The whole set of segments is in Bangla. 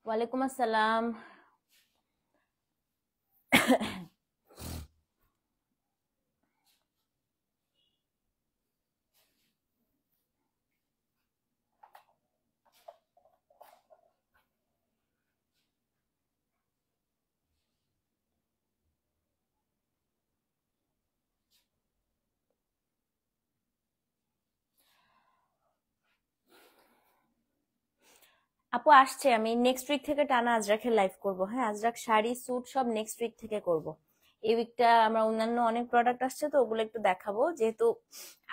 ওয়ালাইকুম আসসালাম। আপু আসছে, আমি নেক্সট উইক থেকে টানা আজরাখের লাইভ করব। হ্যাঁ, আজরাখ শাড়ি স্যুট সব নেক্সট উইক থেকে করব। এই উইকটা আমরা অন্যান্য অনেক প্রোডাক্ট আসছে তো ওগুলো একটু দেখাবো, যেহেতু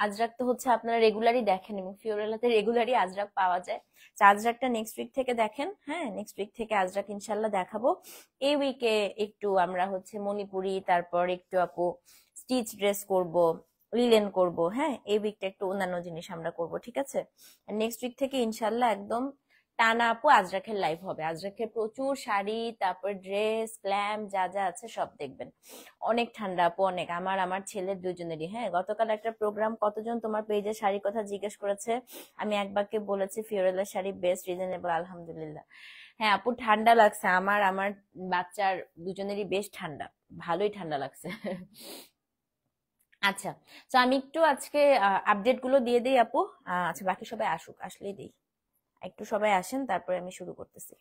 আজরাখ তো হচ্ছে আপনারা রেগুলারই দেখেন এবং ফিওরেলাতে রেগুলারই আজরাখ পাওয়া যায়। তো আজরাখটা নেক্সট উইক থেকে দেখেন। হ্যাঁ, নেক্সট উইক থেকে আজরাখ ইনশাল্লাহ দেখাবো। এই উইকে একটু আমরা হচ্ছে মণিপুরি, তারপর একটু আপু স্টিচ ড্রেস করব, লিলেন করব। হ্যাঁ, এই উইকটা একটু অন্যান্য জিনিস আমরা করব, ঠিক আছে? নেক্সট উইক থেকে ইনশাল্লাহ একদম টানা আপু আজরাখের লাইভ হবে। আজরাখের প্রচুর শাড়ি, তারপর ড্রেস, ক্ল্যাম যা যা আছে সব দেখবেন। অনেক ঠান্ডা আপু, অনেক। আমার ছেলের দুজনেরই। হ্যাঁ, গতকাল একটা প্রোগ্রাম, কতজন তোমার পেজে শাড়ির কথা জিজ্ঞেস করেছে, আমি এক বাক্যে বলেছি ফিওরেলা শাড়ি বেস্ট, রিজনেবল, আলহামদুলিল্লাহ। হ্যাঁ আপু, ঠান্ডা লাগছে। আমার বাচ্চার দুজনেরই বেশ ঠান্ডা, ভালোই ঠান্ডা লাগছে। আচ্ছা, তো আমি একটু আজকে আপডেট গুলো দিয়ে দিই আপু। আচ্ছা, বাকি সবাই আসুক, আসলেই দিই। একটু সবাই আসেন, তারপরে আমি শুরু করতেছি।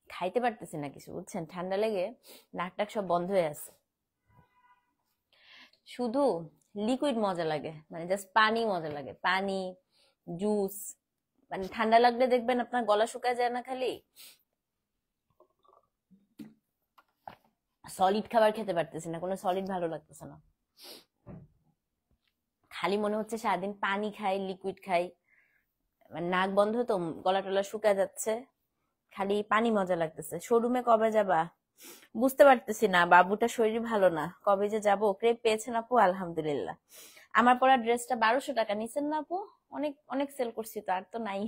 খাইতে পারতেছি না কিছু, বুঝছেন, ঠান্ডা লেগে নাক টাক সব বন্ধ হয়ে আছে। শুধু লিকুইড মজা লাগে, মানে জাস্ট পানি মজা লাগে, পানি, জুস। মানে ঠান্ডা লাগলে দেখবেন আপনার গলা শুকায় যায় না খালি। সলিড খাবার খেতে পারতেছি না, কোনো সলিড ভালো লাগতেছে না। খালি মনে হচ্ছে সারাদিন পানি খাই, লিকুইড খাই। মানে নাক বন্ধ তো, গলা টলা শুকায় যাচ্ছে, খালি পানি মজা লাগতেছে। শোরুমে কবে যাবা? বুঝতে পারতেছি না, বাবুটা শরীর ভালো না, কবে যে যাবো। ক্রেপ পেয়েছেন আপু? আলহামদুলিল্লাহ। আমার পরা ড্রেসটা 1200 টাকা নিছেন না আপু? অনেক অনেক সেল করছি তো, আর তো নাই।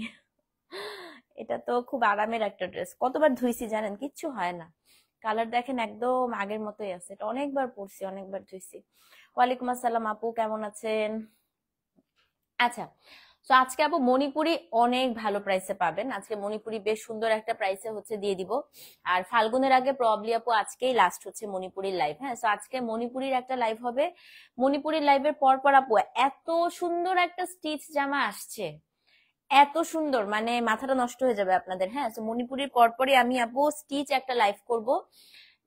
এটা তো খুব আরামের একটা ড্রেস, কতবার ধুইছি জানেন, কিচ্ছু হয় না। কালার দেখেন একদম আগের মতোই আছে, এটা অনেকবার পরছি, অনেকবার ধুইছি। ওয়ালাইকুম আসসালাম আপু, কেমন আছেন? আচ্ছা, তো আজকে আপু মণিপুরি অনেক ভালো প্রাইসে পাবেন। আজকে মণিপুরি বেশ সুন্দর একটা প্রাইসে হচ্ছে দিয়ে দিব। আর ফাল্গুনের আগে প্রবাবলি আপু আজকেই লাস্ট হচ্ছে মণিপুরির লাইভ। হ্যাঁ, তো আজকে মণিপুরির একটা লাইভ হবে। মণিপুরির লাইভের পর পর আপু এত সুন্দর একটা স্টিচ জামা আসছে, এত সুন্দর, মানে মাথাটা নষ্ট হয়ে যাবে আপনাদের। হ্যাঁ, তো মণিপুরির পরপরই আমি আপু স্টিচ একটা লাইভ করব।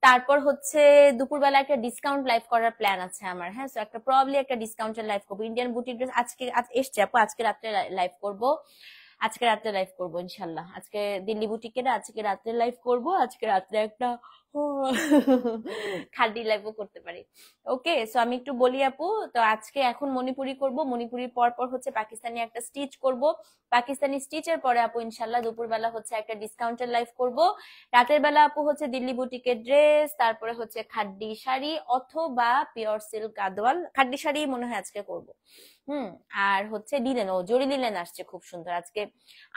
তারপর হচ্ছে দুপুরবেলা একটা ডিসকাউন্ট লাইভ করার প্ল্যান আছে আমার। হ্যাঁ, তো একটা প্রবাবলি একটা ডিসকাউন্টের লাইভ করবো। ইন্ডিয়ান বুটিক ড্রেস আজকে এসছে আপু, আজকে রাত্রে লাইভ করব। আজকে রাত্রে লাইভ করবো ইনশাল্লাহ। আজকে দিল্লি বুটিকের আজকে রাত্রে লাইভ করব। আজকে রাত্রে একটা খাড্ডি লাইভও করতে পারি। ওকে, সো আমি একটু বলি আপু। তো আজকে এখন মণিপুরি করব, মণিপুরির পর পর হচ্ছে পাকিস্তানি একটা স্টিচ করব। পাকিস্তানি স্টিচের পরে আপু ইনশাল্লাহ দুপুরবেলা হচ্ছে একটা ডিসকাউন্টের লাইভ করব। রাতের বেলা আপু হচ্ছে দিল্লি বুটিকের ড্রেস, তারপরে হচ্ছে খাড্ডি শাড়ি অথবা পিওর সিল্ক গাদোয়াল। খাড্ডি শাড়ি মনে হয় আজকে করব। হুম। আর হচ্ছে লিলেন, ও জরি লিলেন আসছে খুব সুন্দর আজকে।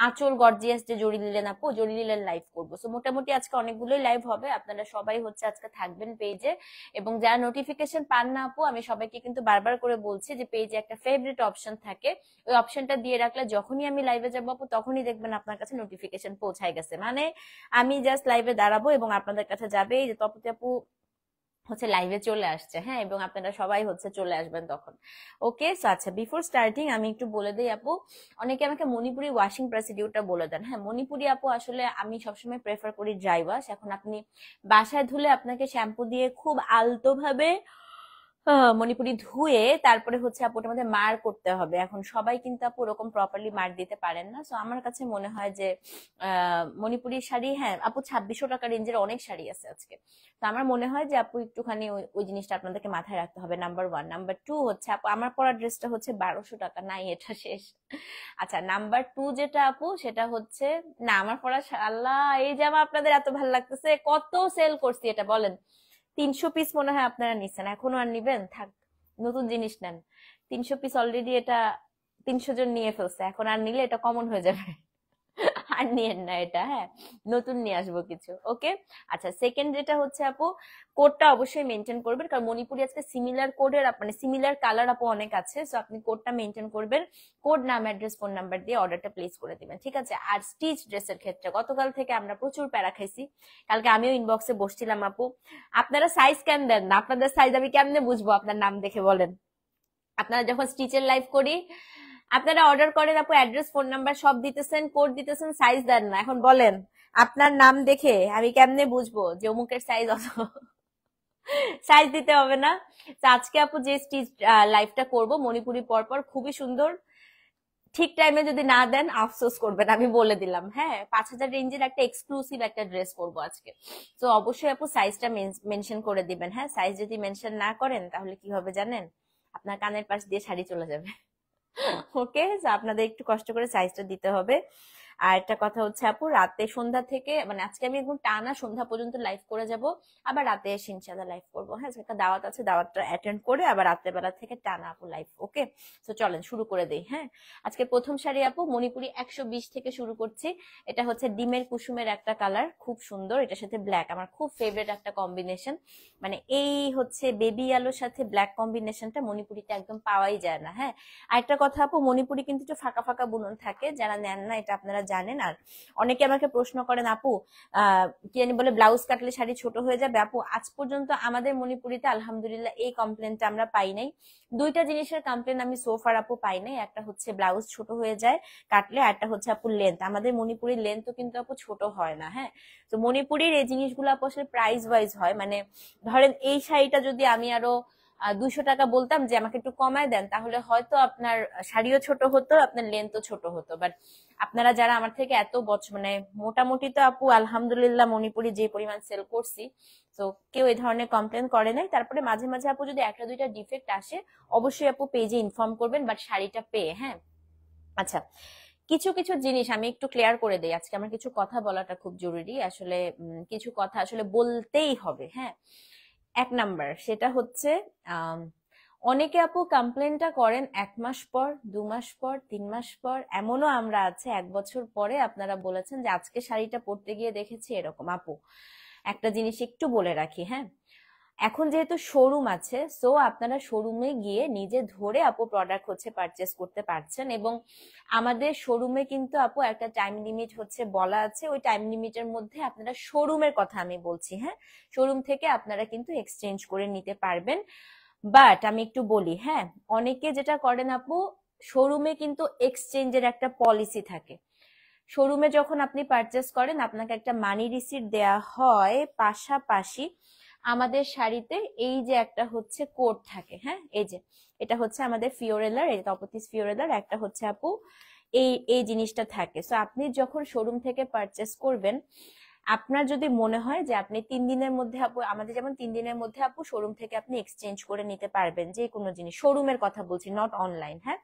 আঁচল গর্জিয়াস যে জরি লিলেন আপু, জরি লিলেন লাইভ করবো। সো মোটামুটি আজকে অনেকগুলোই লাইভ হবে, আপনারা সবাই হচ্ছে আজকে থাকবেন পেজে। এবং যারা নোটিফিকেশন পান না আপু, আমি সবাইকে কিন্তু বারবার করে বলছি যে পেজে একটা ফেভারিট অপশন থাকে, ওই অপশনটা দিয়ে রাখলে যখনই আমি লাইভে যাবো আপু তখনই দেখবেন আপনার কাছে নোটিফিকেশন পৌঁছায় গেছে। মানে আমি জাস্ট লাইভে দাঁড়াবো এবং আপনাদের কাছে যাবে এই যে তপতি আপু হচ্ছে লাইভে চলে আসছে। হ্যাঁ, এবং আপনারা সবাই হচ্ছে চলে আসবেন তখন। ওকে, সো আচ্ছা, বিফোর স্টার্টিং আমি একটু বলে দিই আপু। অনেকে আমাকে মণিপুরি ওয়াশিং প্রসিডিউরটা বলে দেন। হ্যাঁ, মণিপুরি আপু আসলে আমি সবসময় প্রেফার করি ড্রাই ওয়াশ। এখন আপনি বাসায় ধুলে আপনাকে শ্যাম্পু দিয়ে খুব আলতো ভাবে মণিপুরি ধুয়ে তারপরে হচ্ছে আপু ওটার মধ্যে মার করতে হবে। এখন সবাই কিন্তু আপু ওরকম প্রপারলি মার দিতে পারেন না। সো আমার কাছে মনে হয় যে মণিপুরি শাড়ি, হ্যাঁ আপু 2600 টাকা রেঞ্জের অনেক শাড়ি আছে আজকে। তো আমার মনে হয় যে আপু একটুখানি ওই জিনিসটা আপনাদেরকে মাথায় রাখতে হবে, নাম্বার ওয়ান। নাম্বার টু হচ্ছে আপু আমার পরা ড্রেসটা হচ্ছে 1200 টাকা, নাই এটা শেষ। আচ্ছা, নাম্বার টু যেটা আপু সেটা হচ্ছে, না আমার পরা আল্লাহ, এই জামা আপনাদের এত ভালো লাগতেছে, কত সেল করছি এটা বলেন। 300 পিস মনে হয় আপনারা নিচ্ছেন, এখনো আর নিবেন? থাক, নতুন জিনিস নেন। 300 পিস অলরেডি এটা 300 জন নিয়ে ফেলছে, এখন আর নিলে এটা কমন হয়ে যাবে। আর নিয়েন না এটা, হ্যাঁ, নতুন নিয়ে আসবো কিছু। ওকে। আচ্ছা, সেকেন্ড যেটা হচ্ছে আপু, কোডটা অবশ্যই মেনটেন করবেন, কারণ মণিপুরি আজকে সিমিলার কোডের মানে সিমিলার কালার আপু অনেক আছে, সো আপনি কোডটা মেনটেন করবেন। কোড, নাম, অ্যাড্রেস, ফোন নাম্বার দিয়ে অর্ডারটা প্লেস করে দিবেন, ঠিক আছে? আর স্টিচ ড্রেসের ক্ষেত্রে গতকাল থেকে আমরা প্রচুর প্যারা খাইছি, কালকে আমিও ইনবক্সে বসছিলাম আপু, আপনারা সাইজ কেন দেন না? আপনাদের সাইজ আমি কেমনে বুঝবো আপনার নাম দেখে, বলেন? আপনারা যখন স্টিচের লাইভ করি, আপনারা অর্ডার করেন আপু, অ্যাড্রেস, ফোন নাম্বার সব দিতেছেন, কোড দিতেছেন, সাইজ দেন না। এখন বলেন আপনার নাম দেখে আমি কেমনে বুঝবো যে অমুকের সাইজ অত? সাইজ দিতে হবে না। তো আজকে আপু যে স্টিচ লাইভটা করব মণিপুরি পরপর, খুবই সুন্দর, ঠিক টাইমে যদি না দেন আফসোস করবেন, আমি বলে দিলাম। হ্যাঁ, 5,000 রেঞ্জের একটা এক্সক্লুসিভ একটা ড্রেস করব আজকে। তো অবশ্যই আপু সাইজটা মেনশন করে দিবেন। হ্যাঁ, সাইজ যদি মেনশন না করেন তাহলে কি হবে জানেন? আপনার কানের পাশ দিয়ে শাড়ি চলে যাবে। ওকে, আপনাদের একটু কষ্ট করে সাইজটা দিতে হবে। আর একটা কথা হচ্ছে আপু, রাতে সন্ধ্যা থেকে, মানে আজকে আমি একদম টানা সন্ধ্যা পর্যন্ত লাইভ করে যাব, আবার রাতে এসে ইনশাআল্লাহ লাইভ করবো। হ্যাঁ, একটা দাওয়াত আছে, দাওয়াতটা অ্যাটেন্ড করে আবার রাতের বেলা থেকে টানা আপু লাইভ। ওকে, তো চলেন শুরু করে দেই। হ্যাঁ, আজকে প্রথম শাড়ি আপু মণিপুরি 120 থেকে শুরু করছি। এটা হচ্ছে ডিমের কুসুমের একটা কালার, খুব সুন্দর, এটার সাথে ব্ল্যাক আমার খুব ফেভারিট একটা কম্বিনেশন। মানে এই হচ্ছে বেবি আলোর সাথে ব্ল্যাক কম্বিনেশনটা মণিপুরিতে একদম পাওয়াই যায় না। হ্যাঁ, আরেকটা কথা আপু, মণিপুরি কিন্তু একটু ফাঁকা ফাঁকা বুনন থাকে, যারা নেন না এটা আপনারা জানেন। আর অনেকে আমাকে প্রশ্ন করেন আপু কি জানি বলে ব্লাউজ কাটলে শাড়ি ছোট হয়ে যাবে। আপু আজ পর্যন্ত আমাদের মণিপুরিতে আলহামদুলিল্লাহ এই কমপ্লেনটা আমরা পাই নাই। দুইটা জিনিসের কমপ্লেন আমি সোফার আপু পাই নাই, একটা হচ্ছে ব্লাউজ ছোট হয়ে যায় কাটলে, আর একটা হচ্ছে আপু লেন্থ। আমাদের মণিপুরির লেন্থও কিন্তু আপু ছোট হয় না। হ্যাঁ, তো মণিপুরির এই জিনিসগুলো আপু আসলে প্রাইস ওয়াইজ হয়, মানে ধরেন এই শাড়িটা যদি আমি আরো 200 টাকা বলতাম যে আমাকে একটু কমায় দেন, তাহলে হয়তো আপনার শাড়িও ছোট হতো, আপনার লেন্থও ছোট হতো। বাট আপনারা যারা আমার থেকে এত বছর, মানে মোটামুটি তো আপু আলহামদুলিল্লাহ মণিপুরি যে পরিমাণ সেল করছি, তো কেউ এই ধরনের কমপ্লেন করে নাই। তারপরে মাঝে মাঝে আপু যদি একটা দুইটা ডিফেক্ট আসে, অবশ্যই আপু পেজে ইনফর্ম করবেন, বাট শাড়িটা পেয়ে। হ্যাঁ, আচ্ছা, কিছু কিছু জিনিস আমি একটু ক্লিয়ার করে দেই, আজকে আমার কিছু কথা বলাটা খুব জরুরি আসলে। কিছু কথা আসলে বলতেই হবে। হ্যাঁ, এক নাম্বার সেটা হচ্ছে আম, অনেকে আপু কমপ্লেনটা করেন 1 মাস পর, 2 মাস পর, 3 মাস পর, এমনও আমরা আছে 1 বছর পরে আপনারা বলেছেন যে আজকে শাড়িটা পরতে গিয়ে দেখেছি এরকম। আপু একটা জিনিস একটু বলে রাখি, হ্যাঁ, এখন যেহেতু শোরুম আছে, সো আপনারা শোরুমে গিয়ে নিজে ধরে আপু প্রোডাক্ট হচ্ছে পারচেস করতে পারছেন। এবং আমাদের শোরুমে কিন্তু আপু একটা টাইম লিমিট হচ্ছে বলা আছে, ওই টাইম লিমিটের মধ্যে আপনারা, শোরুমের কথা আমি বলছি, হ্যাঁ, শোরুম থেকে আপনারা কিন্তু এক্সচেঞ্জ করে নিতে পারবেন। বাট আমি একটু বলি, হ্যাঁ, অনেকে যেটা করেন আপু, শোরুমে কিন্তু এক্সচেঞ্জের একটা পলিসি থাকে। শোরুমে যখন আপনি পারচেস করেন আপনাকে একটা মানি রিসিট দেয়া হয়, পাশাপাশি আমাদের শাড়িতে এই যে একটা হচ্ছে কোড থাকে। হ্যাঁ, এই যে এটা হচ্ছে আমাদের ফিওরেলার, এই তপতিস ফিওরেলার একটা হচ্ছে আপু এই এই জিনিসটা থাকে। সো আপনি যখন শোরুম থেকে পারচেস করবেন, আপনার যদি মনে হয় যে আপনি 3 দিনের মধ্যে আপু, আমাদের যেমন 3 দিনের মধ্যে আপু শোরুম থেকে আপনি এক্সচেঞ্জ করে নিতে পারবেন যে কোনো জিনিস, শোরুমের কথা বলছি, নট অনলাইন। হ্যাঁ,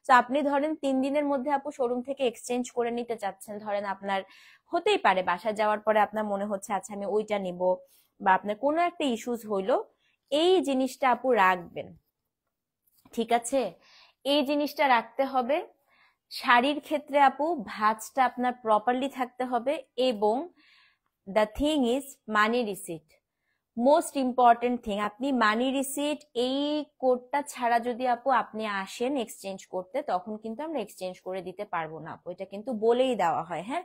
তো আপনি ধরেন 3 দিনের মধ্যে আপু শোরুম থেকে এক্সচেঞ্জ করে নিতে চাচ্ছেন, ধরেন আপনার হতেই পারে বাসা যাওয়ার পরে আপনার মনে হচ্ছে আচ্ছা আমি ওইটা নিব, বা আপনার কোনো একটা ইস্যুস হইলো, এই জিনিসটা আপু রাখবেন, ঠিক আছে? এই জিনিসটা রাখতে হবে। শাড়ির ক্ষেত্রে আপু ভাঁজটা আপনার প্রপারলি থাকতে হবে, এবং the thing is money receipt, most important thing. আপনি মানি রিসিট এই কোডটা ছাড়া যদি আপু আপনি আসেন এক্সচেঞ্জ করতে, তখন কিন্তু আমরা এক্সচেঞ্জ করে দিতে পারবো না আপু, এটা কিন্তু বলেই দেওয়া হয়। হ্যাঁ,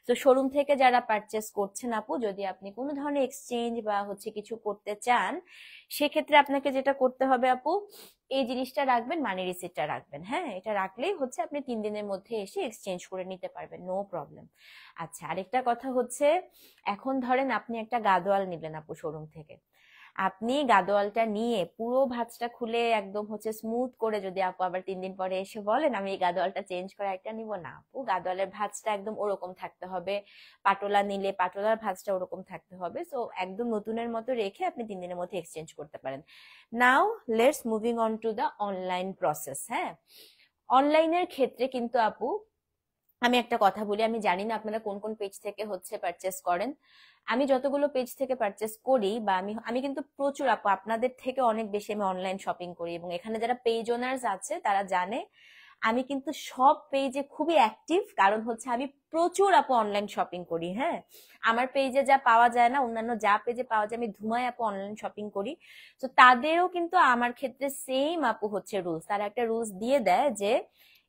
তো শোরুম থেকে যারা পারচেস করছেন আপু, যদি আপনি কোনো ধরনের এক্সচেঞ্জ বা হচ্ছে কিছু করতে চান, সেক্ষেত্রে আপনাকে যেটা করতে হবে আপু, এই জিনিসটা রাখবেন, মানি রিসিটটা রাখবেন। হ্যাঁ, এটা রাখলেই হচ্ছে আপনি 3 দিনের মধ্যে এসে এক্সচেঞ্জ করে নিতে পারবেন, নো প্রবলেম। আচ্ছা, আরেকটা কথা হচ্ছে, এখন ধরেন আপনি একটা গাদোয়াল নিলেন আপু শোরুম থেকে, আপনি গাদোয়ালটা নিয়ে পুরো ভাঁজটা খুলে একদম হচ্ছে স্মুথ করে যদি আপু আবার 3 দিন পরে এসে বলেন আমি এই গাদোয়ালটা চেঞ্জ করে একটা নিব, না আপু, গাদোয়ালের ভাঁজটা একদম ওরকম থাকতে হবে, পাটোলা নিলে পাটোলার ভাঁজটা ওরকম থাকতে হবে। সো একদম নতুনের মতো রেখে আপনি 3 দিনের মধ্যে এক্সচেঞ্জ করতে পারেন। Now let's moving on to the online process. হ্যাঁ, অনলাইনের ক্ষেত্রে কিন্তু আপু আমি একটা কথা বলি, আমি জানি না আপনারা কোন কোন পেজ থেকে হচ্ছে পারচেস করেন, আমি যতগুলো পেজ থেকে পারচেস করি, বা আমি আমি কিন্তু প্রচুর আপু আপনাদের থেকে অনেক বেশি আমি অনলাইন শপিং করি, এবং এখানে যারা পেজ ওনার্স আছে তারা জানে আমি কিন্তু সব পেজে খুবই অ্যাক্টিভ, কারণ হচ্ছে আমি প্রচুর আপু অনলাইন শপিং করি। হ্যাঁ, আমার পেজে যা পাওয়া যায় না অন্যান্য যা পেজে পাওয়া যায় আমি ধুমায় আপু অনলাইন শপিং করি। তো তাদেরও কিন্তু আমার ক্ষেত্রে সেম আপু হচ্ছে রুলস, তারা একটা রুলস দিয়ে দেয় যে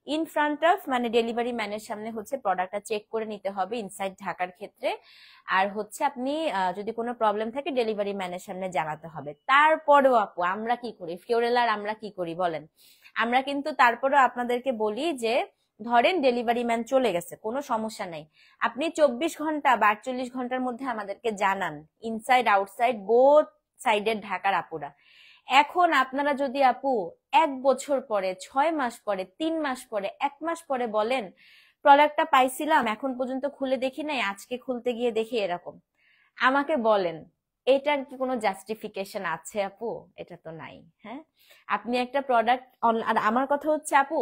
ইন ফ্রন্ট অফ মানে ডেলিভারি ম্যানের সামনে হচ্ছে প্রোডাক্টটা চেক করে নিতে হবে ইনসাইড ঢাকার ক্ষেত্রে। আর হচ্ছে আপনি যদি কোনো প্রবলেম থাকে ডেলিভারি ম্যানের সামনে জানাতে হবে। তারপরেও আপু আমরা কি করি, ফিওরেলার আমরা কি করি বলেন, আমরা কিন্তু তারপরেও আপনাদেরকে বলি যে ধরেন ডেলিভারি ম্যান চলে গেছে, কোনো সমস্যা নাই, আপনি 24 ঘন্টা বা 48 ঘন্টার মধ্যে আমাদেরকে জানান, ইনসাইড আউটসাইড বোথ সাইডের ঢাকার আপুরা। এখন আপনারা যদি আপু 1 বছর পরে, 6 মাস পরে, 3 মাস পরে, 1 মাস পরে বলেন প্রোডাক্টটা পাইছিলাম এখন পর্যন্ত খুলে দেখি নাই, আজকে খুলতে গিয়ে দেখি এরকম, আমাকে বলেন এটার কি কোনো জাস্টিফিকেশন আছে আপু? এটা তো নাই। হ্যাঁ, আপনি একটা প্রোডাক্ট, আর আমার কথা হচ্ছে আপু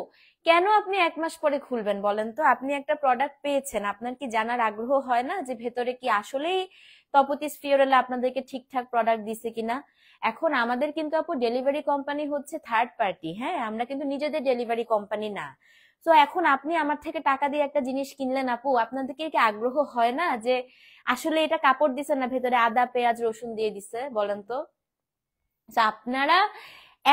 কেন আপনি 1 মাস পরে খুলবেন বলেন তো? আপনি একটা প্রোডাক্ট পেয়েছেন, আপনার কি জানার আগ্রহ হয় না যে ভেতরে কি আসলেই তপতিস ফিওরেলা আপনাদেরকে ঠিকঠাক প্রোডাক্ট দিছে কিনা? এখন আমাদের কিন্তু আপু ডেলিভারি কোম্পানি হচ্ছে থার্ড পার্টি। হ্যাঁ, আমরা কিন্তু নিজেদের ডেলিভারি কোম্পানি না। তো এখন আপনি আমার থেকে টাকা দিয়ে একটা জিনিস কিনলেন আপু, আপনাদেরকে কি আগ্রহ হয় না যে আসলে এটা কাপড় দিছে না ভেতরে আদা পেঁয়াজ রসুন দিয়ে দিছে বলেন তো? আপনারা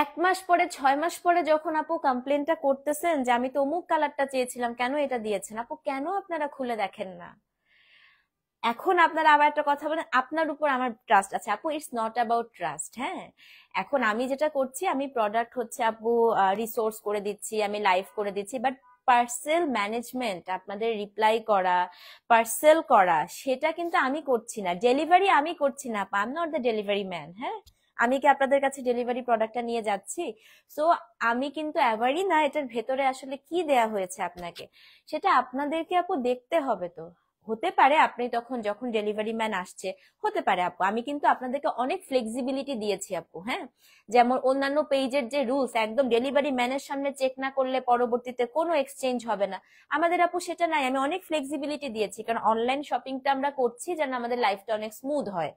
1 মাস পরে, 6 মাস পরে যখন আপু কমপ্লেনটা করতেছেন যে আমি তো অমুক কালারটা চেয়েছিলাম কেন এটা দিয়েছেন, আপু কেন আপনারা খুলে দেখেন না? এখন আপনারা আবার একটা কথা বলেন আপনার উপর আমার ট্রাস্ট আছে। আপু ইটস নট অ্যাবাউট ট্রাস্ট। হ্যাঁ, এখন আমি যেটা করছি, আমি প্রোডাক্ট হচ্ছে আপু রিসোর্স করে দিচ্ছি, আমি লাইভ করে দিচ্ছি, বাট পার্সেল ম্যানেজমেন্ট, আপনাদের রিপ্লাই করা, পার্সেল করা, সেটা কিন্তু আমি করছি না, ডেলিভারি আমি করছি না। I am not the delivery man. হ্যাঁ, আমি কি আপনাদের কাছে ডেলিভারি প্রোডাক্টটা নিয়ে যাচ্ছি? সো আমি কিন্তু অ্যাওয়ারই না এটার ভেতরে আসলে কি দেয়া হয়েছে আপনাকে, সেটা আপনাদেরকে আপু দেখতে হবে। তো হতে পারে আপনি তখন যখন ডেলিভারি ম্যান আসছে, হতে পারে আপু আমি কিন্তু আপনাদেরকে অনেক ফ্লেক্সিবিলিটি দিয়েছি আপু। হ্যাঁ, যেমন অন্যান্য পেজের যে রুলস একদম ডেলিভারি ম্যানের সামনে চেক না করলে পরবর্তীতে কোনো এক্সচেঞ্জ হবে না, আমাদের আপু সেটা নাই। আমি অনেক ফ্লেক্সিবিলিটি দিয়েছি, কারণ অনলাইন শপিংটা আমরা করছি যেন আমাদের লাইফটা অনেক স্মুথ হয়।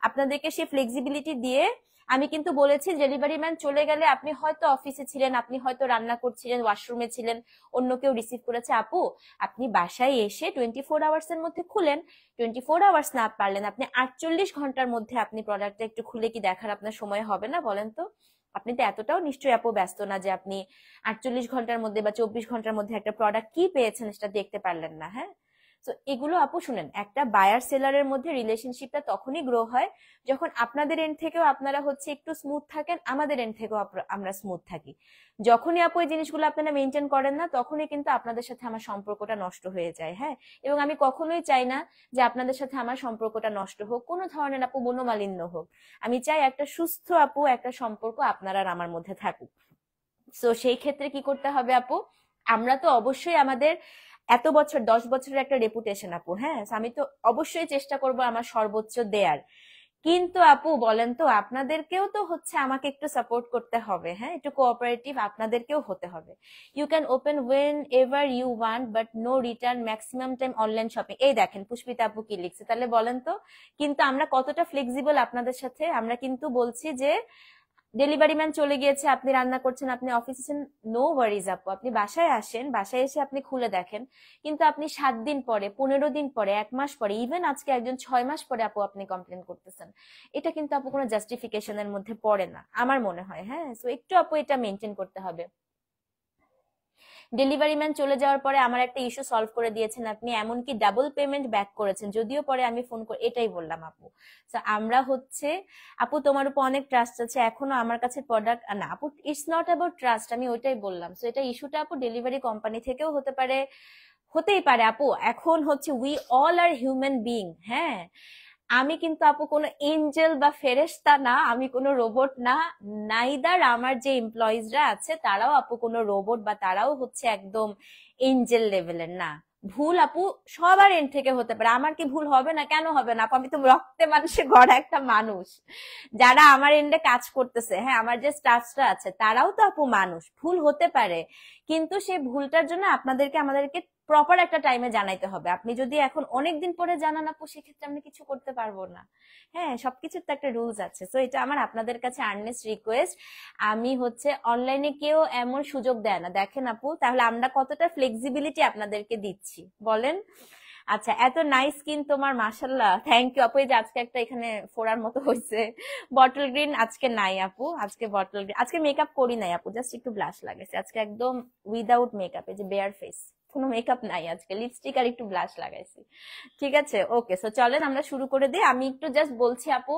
আপনাদেরকে সেই ফ্লেক্সিবিলিটি দিয়ে আমি কিন্তু বলেছি ডেলিভারি ম্যান চলে গেলে আপনি হয়তো অফিসে ছিলেন, আপনি হয়তো রান্না করছিলেন, ওয়াশরুমে ছিলেন, অন্য কেউ রিসিভ করেছে, আপু আপনি বাসায় এসে 24 আওয়ার্স এর মধ্যে খুলেন। 24 আওয়ার্স না পারলেন আপনি 48 ঘন্টার মধ্যে আপনি প্রোডাক্টটা একটু খুলে কি দেখার আপনার সময় হবে না বলেন তো? আপনি তো এতটাও নিশ্চয়ই আপু ব্যস্ত না যে আপনি 48 ঘন্টার মধ্যে বা 24 ঘন্টার মধ্যে একটা প্রোডাক্ট কি পেয়েছেন সেটা দেখতে পারলেন না। হ্যাঁ, তো এগুলো আপু শুনেন, একটা বায়ার সেলারের মধ্যে রিলেশনশিপটা তখনই গ্রো হয় যখন আপনাদের এন্ড থেকেও আপনারা হচ্ছে একটু স্মুথ থাকেন, আমাদের এন্ড থেকেও আমরা স্মুথ থাকি। যখনই আপু এই জিনিসগুলো আপনারা মেনটেন করেন না, তখনই কিন্তু আপনাদের সাথে আমার সম্পর্কটা নষ্ট হয়ে যায়। হ্যাঁ, এবং আমি কখনোই চাই না যে আপনাদের সাথে আমার সম্পর্কটা নষ্ট হোক, কোনো ধরনের আপু মনোমালিন্য হোক। আমি চাই একটা সুস্থ আপু একটা সম্পর্ক আপনার আর আমার মধ্যে থাকুক। তো সেই ক্ষেত্রে কি করতে হবে আপু, আমরা তো অবশ্যই আমাদের এত বছর 10 বছরের একটা রেপুটেশন আপু। হ্যাঁ, আমি তো অবশ্যই চেষ্টা করব আমার সর্বোচ্চ দেয়ার, কিন্তু আপু বলেন তো আপনাদেরকেও তো হচ্ছে আমাকে একটু সাপোর্ট করতে হবে। হ্যাঁ, একটু কোঅপারেটিভ আপনাদেরকেও হতে হবে। You can open whenever you want but no return maximum time online shopping. এই দেখেন পুষ্পিতা আপু কি লিখছে, তাহলে বলেন তো কিন্তু আমরা কতটা ফ্লেক্সিবল আপনাদের সাথে। আমরা কিন্তু বলছি যে ডেলিভারি ম্যান চলে গিয়েছে, আপনি রান্না করছেন, আপনি অফিসে, নো ওয়ারিজ আপু, আপনি বাসায় আসেন, বাসায় এসে আপনি খুলে দেখেন। কিন্তু আপনি 7 দিন পরে, 15 দিন পরে, 1 মাস পরে, ইভেন আজকে একজন 6 মাস পরে আপু আপনি কমপ্লেন করতেছেন, এটা কিন্তু আপু কোনো জাস্টিফিকেশনের মধ্যে পড়ে না আমার মনে হয়। হ্যাঁ, সো একটু আপু এটা মেনটেন করতে হবে। ডেলিভারি ম্যান চলে যাওয়ার পরে আমার একটা ইস্যু সলভ করে দিয়েছেন আপনি, এমনকি ডাবল পেমেন্ট ব্যাক করেছেন, যদিও পরে আমি ফোন করে এটাই বললাম আপু। তো আমরা হচ্ছে আপু তোমার উপর অনেক ট্রাস্ট আছে, এখনো আমার কাছে প্রোডাক্ট না আপু, ইটস নট অ্যাবাউট ট্রাস্ট, আমি ওইটাই বললাম। তো এটা ইস্যুটা আপু ডেলিভারি কোম্পানি থেকেও হতে পারে, হতেই পারে আপু। এখন হচ্ছে we all are human being. হ্যাঁ, আমি কিন্তু আপু কোনো এঞ্জেল বা ফেরেশতা না, আমি কোনো রোবট না, নাইদার আমার যে এমপ্লয়িজরা আছে তারাও আপু কোনো রোবট বা তারাও হচ্ছে একদম এঞ্জেল লেভেলের না। ভুল আপু সবার এন্ড থেকে হতে পারে, আমার কি ভুল হবে না? কেন হবে না আপু? আমি তো রক্তে মানুষে গড়া একটা মানুষ, যারা আমার এন্ডে কাজ করতেছে, হ্যাঁ আমার যে স্টাফরা আছে তারাও তো আপু মানুষ, ভুল হতে পারে। কিন্তু সেই ভুলটার জন্য আপনাদেরকে আমাদেরকে প্রপার একটা টাইমে জানাইতে হবে। আপনি যদি এখন অনেকদিন পরে জানান আপু, সেক্ষেত্রে আমি কিছু করতে পারবো না। হ্যাঁ, সবকিছুর তো একটা রুলস আছে। তো এটা আমার আপনাদের কাছে আর্নেস্ট রিকোয়েস্ট। আমি হচ্ছে অনলাইনে কেউ এমন সুযোগ দেয় না, দেখেন আপু, তাহলে আমরা কতটা ফ্লেক্সিবিলিটি আপনাদেরকে দিচ্ছি বলেন। আচ্ছা, এত নাইস স্কিন তোমার, মাশাল্লাহ, থ্যাংক ইউ আপু। এই যে আজকে একটা এখানে ফোড়ার মতো হয়েছে। বটল গ্রিন আজকে নাই আপু, আজকে বটল গ্রিন, আজকে মেকআপ করি নাই আপু, জাস্ট একটু ব্লাশ লাগাইছে আজকে, একদম উইদাউট মেকআপ, এই যে বেয়ার ফেস, কোনো মেকআপ নাই আজকে, লিপস্টিক আর একটু ব্লাশ লাগাইছি। ঠিক আছে, ওকে, সো চলেন আমরা শুরু করে দিই। আমি একটু জাস্ট বলছি আপু,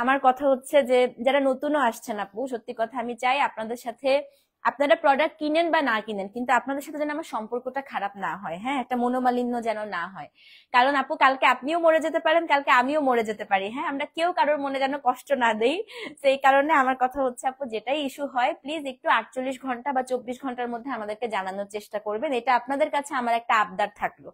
আমার কথা হচ্ছে যে যারা নতুনও আসছেন আপু, সত্যি কথা আমি চাই আপনাদের সাথে, আপনারা প্রোডাক্ট কিনেন বা না কিনেন, কিন্তু আপনাদের সাথে যেন আমার সম্পর্কটা খারাপ না হয়। হ্যাঁ, একটা মনোমালিন্য যেন না হয়। কারণ আপু, কালকে আপনিও মরে যেতে পারেন, কালকে আমিও মরে যেতে পারি। হ্যাঁ, আমরা কেউ কারোর মনে যেন কষ্ট না দেই। সেই কারণে আমার কথা হচ্ছে আপু, যেটাই ইস্যু হয় প্লিজ একটু 48 ঘন্টা বা 24 ঘন্টার মধ্যে আমাদেরকে জানানোর চেষ্টা করবেন। এটা আপনাদের কাছে আমার একটা আবদার থাকলো।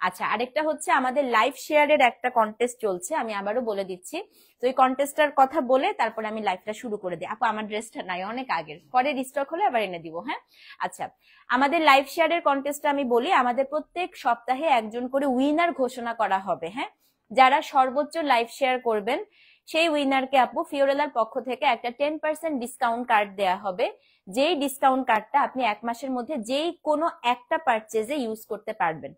আচ্ছা, আরেকটা হচ্ছে আমাদের লাইভ শেয়ারের একটা কন্টেস্ট চলছে, আমি আবারও বলে দিচ্ছি। তো এই কন্টেস্টটার কথা বলে তারপরে আমি লাইভটা শুরু করে দিই। আপু, আমার ড্রেসটা নাই, অনেক আগের, পরে রিস্টক হলে আবার এনে দিব। হ্যাঁ, আচ্ছা, আমাদের লাইভ শেয়ারের কন্টেস্টটা আমি বলি, আমাদের প্রত্যেক সপ্তাহে একজন করে উইনার ঘোষণা করা হবে। হ্যাঁ, যারা সর্বোচ্চ লাইভ শেয়ার করবেন সেই উইনারকে আপু ফিওরেলার পক্ষ থেকে একটা 10% ডিসকাউন্ট কার্ড দেয়া হবে, যেই ডিসকাউন্ট কার্ডটা আপনি 1 মাসের মধ্যে যেই কোনো একটা পারচেজে ইউজ করতে পারবেন।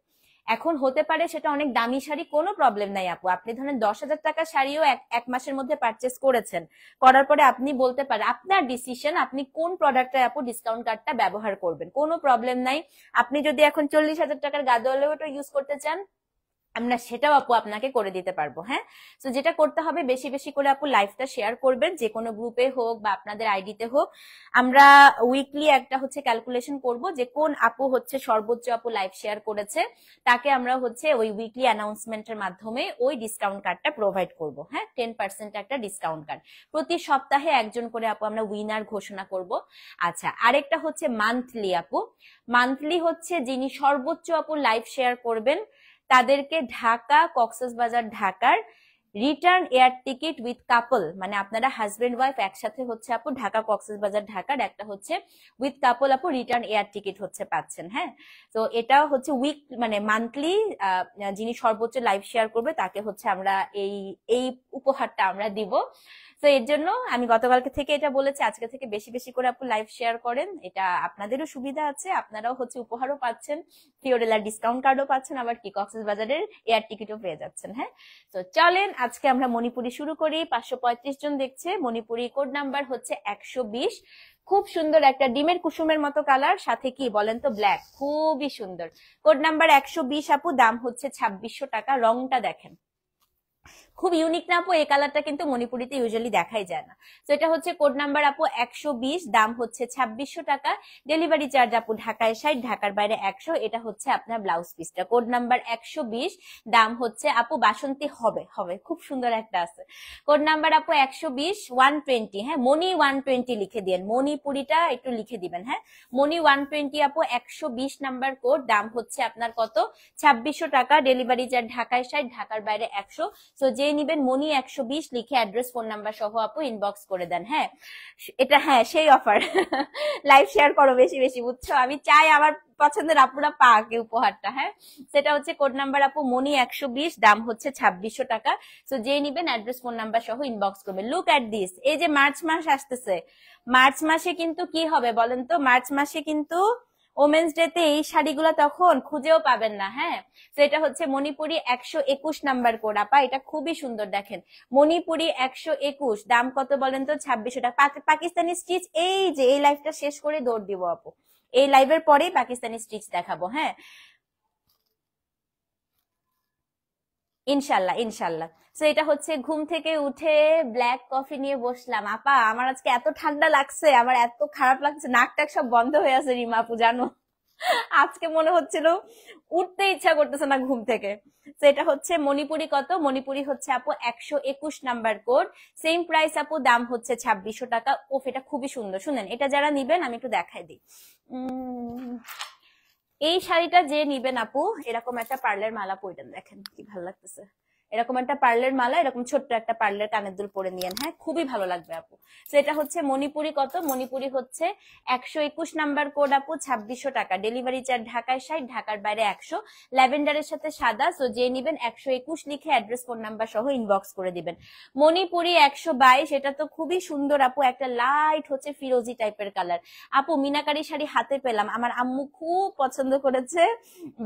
এখন হতে পারে সেটা অনেক দামি শাড়ি, কোনো প্রবলেম নাই আপু, আপনি ধরেন 10,000 টাকার শাড়িও এক মাসের মধ্যে পারচেস করেছেন, করার পরে আপনি বলতে পারেন, আপনার ডিসিশন, আপনি কোন প্রোডাক্টে আপু ডিসকাউন্ট কার্ডটা ব্যবহার করবেন, কোনো প্রবলেম নাই। আপনি যদি এখন 40,000 টাকার গাদোয়ালেও ইউজ করতে চান, আমরা সেটাও আপু আপনাকে করে দিতে পারবো। হ্যাঁ, তো যেটা করতে হবে, বেশি বেশি করে আপু লাইভটা শেয়ার করবেন, যে কোনো গ্রুপে হোক বা আপনাদের আইডিতে হোক। আমরা উইকলি একটা হচ্ছে ক্যালকুলেশন করব যে কোন আপু হচ্ছে সর্বোচ্চ আপু লাইভ শেয়ার করেছে, তাকে আমরা হচ্ছে ওই উইকলি অ্যানাউন্সমেন্টের মাধ্যমে ওই ডিসকাউন্ট কার্ডটা প্রোভাইড করব। হ্যাঁ, 10% একটা ডিসকাউন্ট কার্ড, প্রতি সপ্তাহে একজন করে আপু আমরা উইনার ঘোষণা করব। আচ্ছা, আরেকটা হচ্ছে মান্থলি আপু, মান্থলি হচ্ছে যিনি সর্বোচ্চ আপু লাইভ শেয়ার করবেন তাদেরকে ঢাকা কক্সবাজার ঢাকার রিটার্ন এয়ার টিকিট উইথ কাপল, মানে আপনারা হাজবেন্ড ওয়াইফ একসাথে হচ্ছে আপু ঢাকা কক্সবাজার ঢাকার একটা হচ্ছে উইথ কাপল আপু রিটার্ন এয়ার টিকিট হচ্ছে পাচ্ছেন। হ্যাঁ, তো এটা হচ্ছে উইক মানে মান্থলি, যিনি সর্বোচ্চ লাইভ শেয়ার করবে তাকে হচ্ছে আমরা এই এই উপহারটা আমরা দিব। তো এর জন্য আমি গতকালকে থেকে এটা বলেছি, আজকে থেকে বেশি বেশি করে আপু লাইভ শেয়ার করেন, এটা আপনাদেরও সুবিধা আছে, আপনারাও হচ্ছে উপহারও পাচ্ছেন, ফিওরেলার ডিসকাউন্ট কার্ডও পাচ্ছেন, আবার কি কক্সবাজারের এয়ার টিকিটও পেয়ে যাচ্ছেন। হ্যাঁ, তো চলেন আজকে আমরা মণিপুরি শুরু করি। 535 জন দেখছে, মণিপুরি কোড নাম্বার হচ্ছে 120। খুব সুন্দর একটা ডিমের কুসুমের মতো কালার, সাথে কি বলেন তো ব্ল্যাক, খুবই সুন্দর। কোড নাম্বার 120 আপু, দাম হচ্ছে 2600 টাকা। রংটা দেখেন, খুব ইউনিক না আপু, এই কালারটা কিন্তু মণিপুরিতে ইউজুয়ালি দেখাই যায় না। তো এটা হচ্ছে কোড নাম্বার আপু 120, দাম হচ্ছে 2600 টাকা। ডেলিভারি চার্জ আপু ঢাকায় 60, ঢাকার বাইরে 100। এটা হচ্ছে আপনার ব্লাউজ পিসটা, কোড নাম্বার 120, দাম হচ্ছে আপু বাসন্তী হবে হবে, খুব সুন্দর একটা আছে। কোড নাম্বার আপু 120, 120। হ্যাঁ, মনি 120 লিখে দিন, মণিপুরিটা একটু লিখে দিবেন। হ্যাঁ, মনি 120 আপু, 120 নাম্বার কোড, দাম হচ্ছে আপনার কত, 2600 টাকা। ডেলিভারি চার্জ ঢাকায় 60, ঢাকার বাইরে 100। তো যে নিবেন মনি 120 লিখে অ্যাড্রেস ফোন নাম্বার সহ আপু ইনবক্স করে দেন। হ্যাঁ, এটা হ্যাঁ সেই অফার, লাইভ শেয়ার করো বেশি বেশি, বুঝছো, আমি চাই আমার পছন্দের আপুরা পাক এই উপহারটা। হ্যাঁ, সেটা হচ্ছে কোড নাম্বার আপু মনি 120, দাম হচ্ছে 2600 টাকা। তো যে নিবেন অ্যাড্রেস ফোন নাম্বার সহ ইনবক্স করবেন। লুক এট দিস, এই যে মার্চ মাস আসতেছে, মার্চ মাসে কিন্তু কি হবে বলেন তো, মার্চ মাসে কিন্তু ওমেন্স ডে তে এই শাড়িগুলো তখন খুঁজেও পাবেন না। হ্যাঁ, তো এটা হচ্ছে মণিপুরি 121 নাম্বার কোড আপা, এটা খুবই সুন্দর দেখেন, মণিপুরি 121, দাম কত বলেন তো, 2600 টাকা। পাকিস্তানি স্টিচ, এই যে এই লাইভটা শেষ করে দৌড় দিব আপু, এই লাইভের পরেই পাকিস্তানি স্টিচ দেখাবো। হ্যাঁ, ইনশাল্লাহ ইনশাল্লাহ। তো এটা হচ্ছে ঘুম থেকে উঠে ব্ল্যাক কফি নিয়ে বসলাম। আপা, আমার আজকে এত ঠান্ডা লাগছে, আমার এত খারাপ লাগছে, নাক টাক সব বন্ধ হয়ে আছে রিমা আপু, জানো আজকে মনে হচ্ছিল উঠতে ইচ্ছা করতেছে না ঘুম থেকে। তো এটা হচ্ছে মণিপুরি কত, মণিপুরি হচ্ছে আপু 121 নাম্বার কোড, সেম প্রাইস আপু, দাম হচ্ছে 2600 টাকা। ওফ, এটা খুবই সুন্দর, শুনেন, এটা যারা নিবেন আমি একটু দেখাই দিই। এই শাড়িটা যে নিবেন আপু, এরকম একটা পার্লের মালা পরবেন, দেখেন কি ভালো লাগতেছে। এরকম একটা পার্লের মালা, এরকম ছোট্ট একটা পার্লের কানের দুল পরে নিয়েন, হ্যাঁ খুবই ভালো লাগবে আপু। তো এটা হচ্ছে মণিপুরি কত, মণিপুরি হচ্ছে 121 নাম্বার কোড আপু, 2600 টাকা। ডেলিভারি চার্জ ঢাকায় 60, ঢাকার বাইরে 100। ল্যাভেন্ডারের সাথে সাদা, সো যে নিবেন 121 লিখে অ্যাড্রেস ফোন নাম্বার সহ ইনবক্স করে দিবেন। মণিপুরি 122, এটা তো খুবই সুন্দর আপু, একটা লাইট হচ্ছে ফিরোজি টাইপের কালার। আপু মিনাকারি শাড়ি হাতে পেলাম, আমার আম্মু খুব পছন্দ করেছে,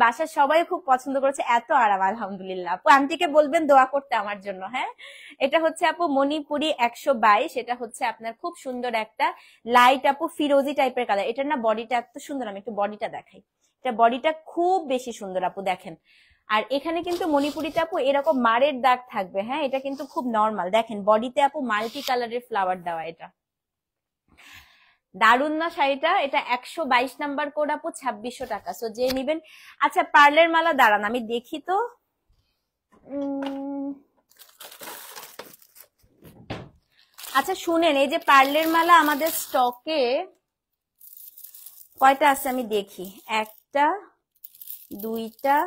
বাসার সবাই খুব পছন্দ করেছে, এত আরাম আলহামদুলিল্লাহ। আপু আন্টিকে বলবেন দোয়া করতে আমার জন্য, হ্যাঁ। এটা হচ্ছে আপু মণিপুরি 122, এটা হচ্ছে আপনার খুব সুন্দর একটা লাইট আপু ফিরোজি টাইপের কালার। এটার না বডিটা এত সুন্দর, আমি একটু বডিটা দেখাই। এটা বডিটা খুব বেশি সুন্দর আপু, দেখেন। আর এখানে কিন্তু মণিপুরিতে আপু এরকম মারের দাগ থাকবে, হ্যাঁ এটা কিন্তু খুব নর্মাল। দেখেন বডিতে আপু মাল্টি কালারের ফ্লাওয়ার দেওয়া, এটা দারুন না শাড়িটা। এটা 122 নাম্বার কোড আপু, 2600 টাকা। সো যে নিবেন। আচ্ছা পার্লের মালা দাঁড়ান আমি দেখি তো। আচ্ছা শুনেন, এই যে পার্লের মালা আমাদের স্টকে কয়টা আছে আমি দেখি। একটা, দুইটা,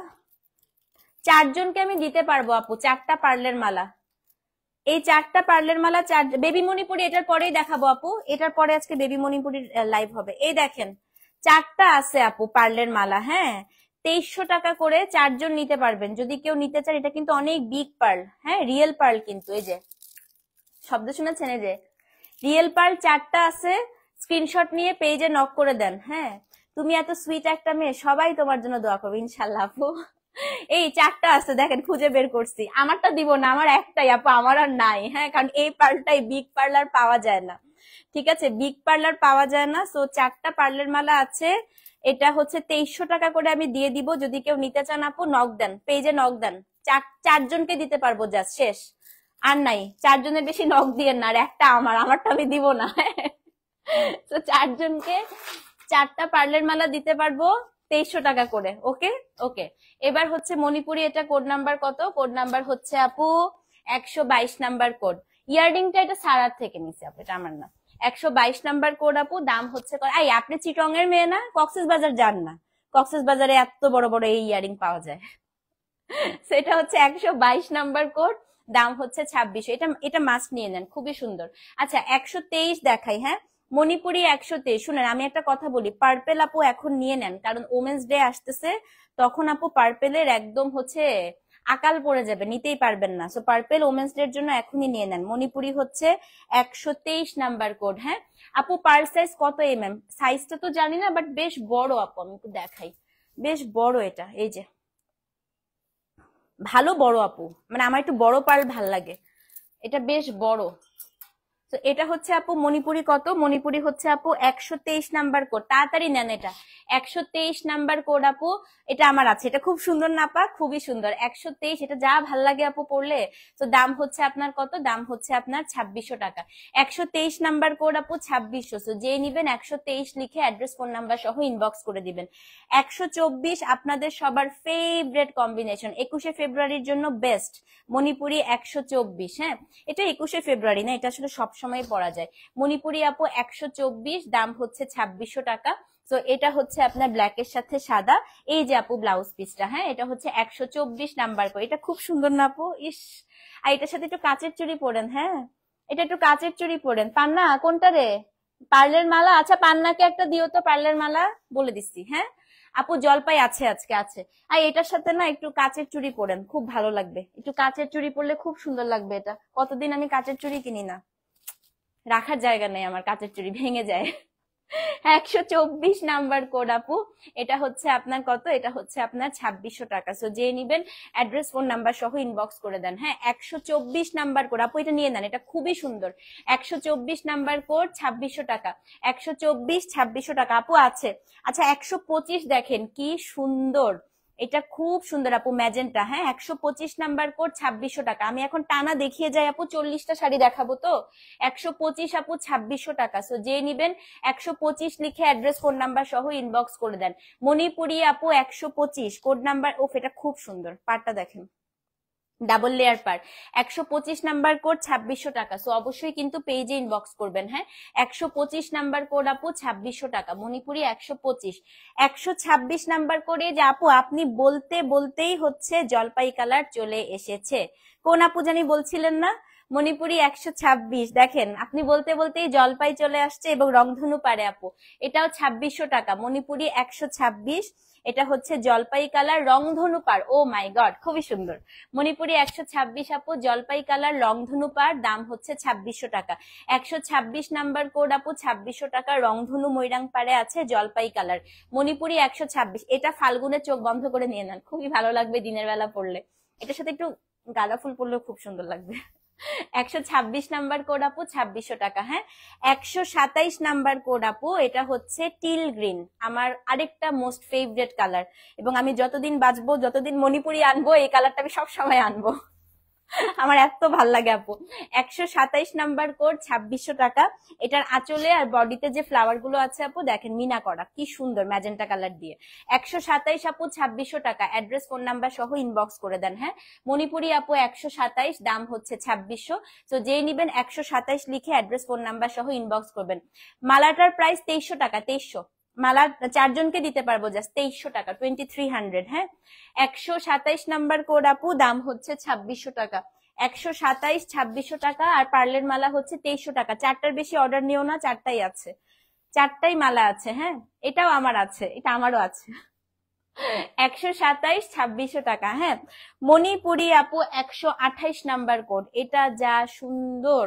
4 জনকে আমি দিতে পারবো আপু 4টা পার্লের মালা। এই 4টা পার্লের মালা, 4 বেবি মণিপুরি এটার পরেই দেখাবো আপু, এটার পরে আজকে বেবি মণিপুরির লাইভ হবে। এই দেখেন 4টা আছে আপু পার্লের মালা, হ্যাঁ 2300 টাকা করে 4 জন নিতে পারবেন যদি কেউ নিতে চান। এটা কিন্তু অনেক বিগ পার্ল, হ্যাঁ রিয়েল পার্ল কিন্তু, এই যে শব্দ শুনেছেন, এই যে রিয়েল পার্ল 4টা আছে। স্ক্রিনশট নিয়ে পেজে নক করে দেন, হ্যাঁ। তুমি এত সুইট একটা মেয়ে, সবাই তোমার জন্য দোয়া করবে ইনশাল্লাহ আপু। এই 4টা আছে দেখেন, খুঁজে বের করছি। আমারটা দিব না, আমার একটাই আপু, আমার আর নাই, হ্যাঁ কারণ এই পার্লটাই বিগ পার্লার পাওয়া যায় না, ঠিক আছে বিগ পার্লার পাওয়া যায় না। সো 4টা পার্লের মালা আছে, এটা হচ্ছে 2300 টাকা করে আমি দিয়ে দিব। যদি কেউ নিতে চান আপু নক দেন, পেজে নক দেন। 4 জনকে দিতে পারবো, জাস্ট শেষ, আর নাই। 4 জনের বেশি নক দিয়ে না, আর একটা আমারটা আমি দিব না। তো 4 জনকে 4টা পার্লের মালা দিতে পারবো 2300 টাকা করে। ওকে ওকে। এবার হচ্ছে মণিপুরি, এটা কোড নাম্বার কত, কোড নাম্বার হচ্ছে আপু 122 নাম্বার কোড। ইয়াররিংটা এটা সারার থেকে নিছে আপু, এটা আমার না। 122 নাম্বার কোড আপু, দাম হচ্ছে এই আপনি চিটং এর মেয়ে না, কক্সেস বাজার যান না? কক্সেস বাজারে এত বড় বড় এই ইয়ারিং পাওয়া যায়। সেটা হচ্ছে 122 নাম্বার কোড, দাম হচ্ছে 2600। এটা এটা মাস্ট নিয়ে নেন, খুবই সুন্দর। আচ্ছা 123 দেখাই, হ্যাঁ মণিপুরি 123। শুনেন আমি একটা কথা বলি, পার্পেল আপু এখন নিয়ে নেন, কারণ ওমেন্স ডে আসতেছে, তখন আপু পার্পেলের একদম হচ্ছে আকাল পড়ে যাবে, নিতেই পারবেন না। সো পার্পেল ওমেন্স ডে এর জন্য এখনই নিয়ে নেন। মণিপুরি হচ্ছে 123 নাম্বার কোড, হ্যাঁ। আপু পার সাইজ কত এমএম? সাইজটা তো জানি না, বাট বেশ বড় আপু, আমি একটু দেখাই, বেশ বড় এটা, এই যে ভালো বড় আপু, মানে আমার একটু বড় পার্ল ভাল লাগে, এটা বেশ বড়। তো এটা হচ্ছে আপু মণিপুরি কত, মণিপুরি হচ্ছে আপু 123 নাম্বার কোড, তাড়াতাড়ি নেন এটা 123 নাম্বার কোড আপু। এটা আমার আছে, এটা খুব সুন্দর না আপা, খুবই সুন্দর 123, এটা যা ভাল লাগে আপু পড়লে। তো দাম হচ্ছে আপনার কত, দাম হচ্ছে আপনার 2600 টাকা। 123 নাম্বার কোড আপু 2600। তো যে নিবেন 123 লিখে অ্যাড্রেস ফোন নাম্বার সহ ইনবক্স করে দিবেন। 124 আপনাদের সবার ফেভারিট কম্বিনেশন, 21শে ফেব্রুয়ারির জন্য বেস্ট মণিপুরি 124, হ্যাঁ এটা 21শে ফেব্রুয়ারি না, এটা আসলে সবসময় পরা যায়। মণিপুরি আপু 124, দাম হচ্ছে 2600 টাকা। তো এটা হচ্ছে আপনার ব্ল্যাক এর সাথে সাদা, এই যে আপু ব্লাউজ পিসটা, হ্যাঁ এটা হচ্ছে 124 নাম্বার করে। এটা খুব সুন্দর না আপু, ইস। আর এটার সাথে একটু কাচের চুড়ি পরেন, হ্যাঁ এটা একটু কাচের চুড়ি পরেন। পান্না কোনটা রে, পার্লের মালা? আচ্ছা পান্নাকে একটা দিও তো পার্লের মালা, বলে দিচ্ছি, হ্যাঁ আপু জলপাই আছে আজকে আছে। আর এটার সাথে না একটু কাচের চুড়ি পরেন, খুব ভালো লাগবে। একটু কাচের চুড়ি পরলে খুব সুন্দর লাগবে। এটা কতদিন আমি কাচের চুড়ি কিনি না, রাখার জায়গা নেই আমার, কাচের চুড়ি ভেঙে যায়। 124 নাম্বার কোড আপু, এটা হচ্ছে আপনার কত, এটা হচ্ছে আপনার 2600 টাকা। সো যে নিবেন অ্যাড্রেস ফোন নাম্বার সহ ইনবক্স করে দেন, হ্যাঁ 124 নাম্বার কোড আপু, এটা নিয়ে নেন, এটা খুবই সুন্দর। 124 নাম্বার কোড 2600 টাকা, 124 2600 টাকা আপু আছে। আচ্ছা 125 দেখেন কি সুন্দর, এটা খুব সুন্দর আপু ম্যাজেন্টা, হ্যাঁ 125 নাম্বার কোড 2600 টাকা। আমি এখন টানা দেখিয়ে যাই আপু, 40টা শাড়ি দেখাবো তো। 125 আপু 2600 টাকা। সো যে নিবেন 125 লিখে অ্যাড্রেস ফোন নাম্বার সহ ইনবক্স করে দেন। মণিপুরি আপু 125 কোড নাম্বার, ওফ এটা খুব সুন্দর, পাটটা দেখেন ডাবল লেয়ার পার 125 নাম্বার কোড 2600 টাকা। সো অবশ্যই কিন্তু পেজে ইনবক্স করবেন। হ্যাঁ, 125 নাম্বার কোড আপু 2600 টাকা, মণিপুরি 125। 126 নাম্বার কোডে যে আপু আপনি বলতে বলতেই হচ্ছে জলপাই কালার চলে এসেছে। কোন আপু জানি বলছিলেন না, মণিপুরি 126। দেখেন আপনি বলতে বলতেই জলপাই চলে আসছে এবং রংধনু পারে আপু, এটাও 2600 টাকা, মণিপুরি 126। এটা হচ্ছে জলপাই কালার রংধনু পার। ও মাই গড, খুবই সুন্দর। মণিপুরি 126 আপু, জলপাই কালার রংধনু পার, দাম হচ্ছে 2600 টাকা। 126 নাম্বার কোড আপু 2600 টাকা, রংধনু ময়রাং পারে আছে, জলপাই কালার, মণিপুরি 126। এটা ফাল্গুনের চোখ বন্ধ করে নিয়ে নেন, খুবই ভালো লাগবে দিনের বেলা পড়লে। এটার সাথে একটু গাঁদা ফুল পড়লেও খুব সুন্দর লাগবে। 126 নাম্বার কোড আপু 2600 টাকা। হ্যাঁ, 127 নাম্বার কোড আপু, এটা হচ্ছে টিল গ্রিন, আমার আরেকটা মোস্ট ফেভারিট কালার, এবং আমি যতদিন বাঁচবো, যতদিন মণিপুরি আনবো, এই কালারটা আমি সব সময় আনবো, আমার এত ভাল লাগে আপু। 127 নাম্বার কোড 2600 টাকা। এটার আঁচলে আর বডিতে যে ফ্লাওয়ার গুলো আছে আপু দেখেন মিনা করা, কি সুন্দর ম্যাজেন্টা কালার দিয়ে। 127 আপু 2600 টাকা, অ্যাড্রেস ফোন নাম্বার সহ ইনবক্স করে দেন। হ্যাঁ, মণিপুরি আপু 127, দাম হচ্ছে 2600। তো যেই নিবেন 127 লিখে অ্যাড্রেস ফোন নাম্বার সহ ইনবক্স করবেন। মালাটার প্রাইস 2300 টাকা, 2300। মালা 4 জনকে দিতে পারবো জাস্ট 2300 টাকা, 2300। হ্যাঁ, 127 নাম্বার কোড আপু, দাম হচ্ছে 2600 টাকা। 127 2600 টাকা, আর পার্লের মালা হচ্ছে 2300 টাকা। 4টার বেশি অর্ডার নিও না, 4টাই আছে, 4টাই মালা আছে। হ্যাঁ, এটাও আমার আছে, এটা আমারও আছে। 127 2600 টাকা। হ্যাঁ, মণিপুরি আপু 128 নাম্বার কোড, এটা যা সুন্দর,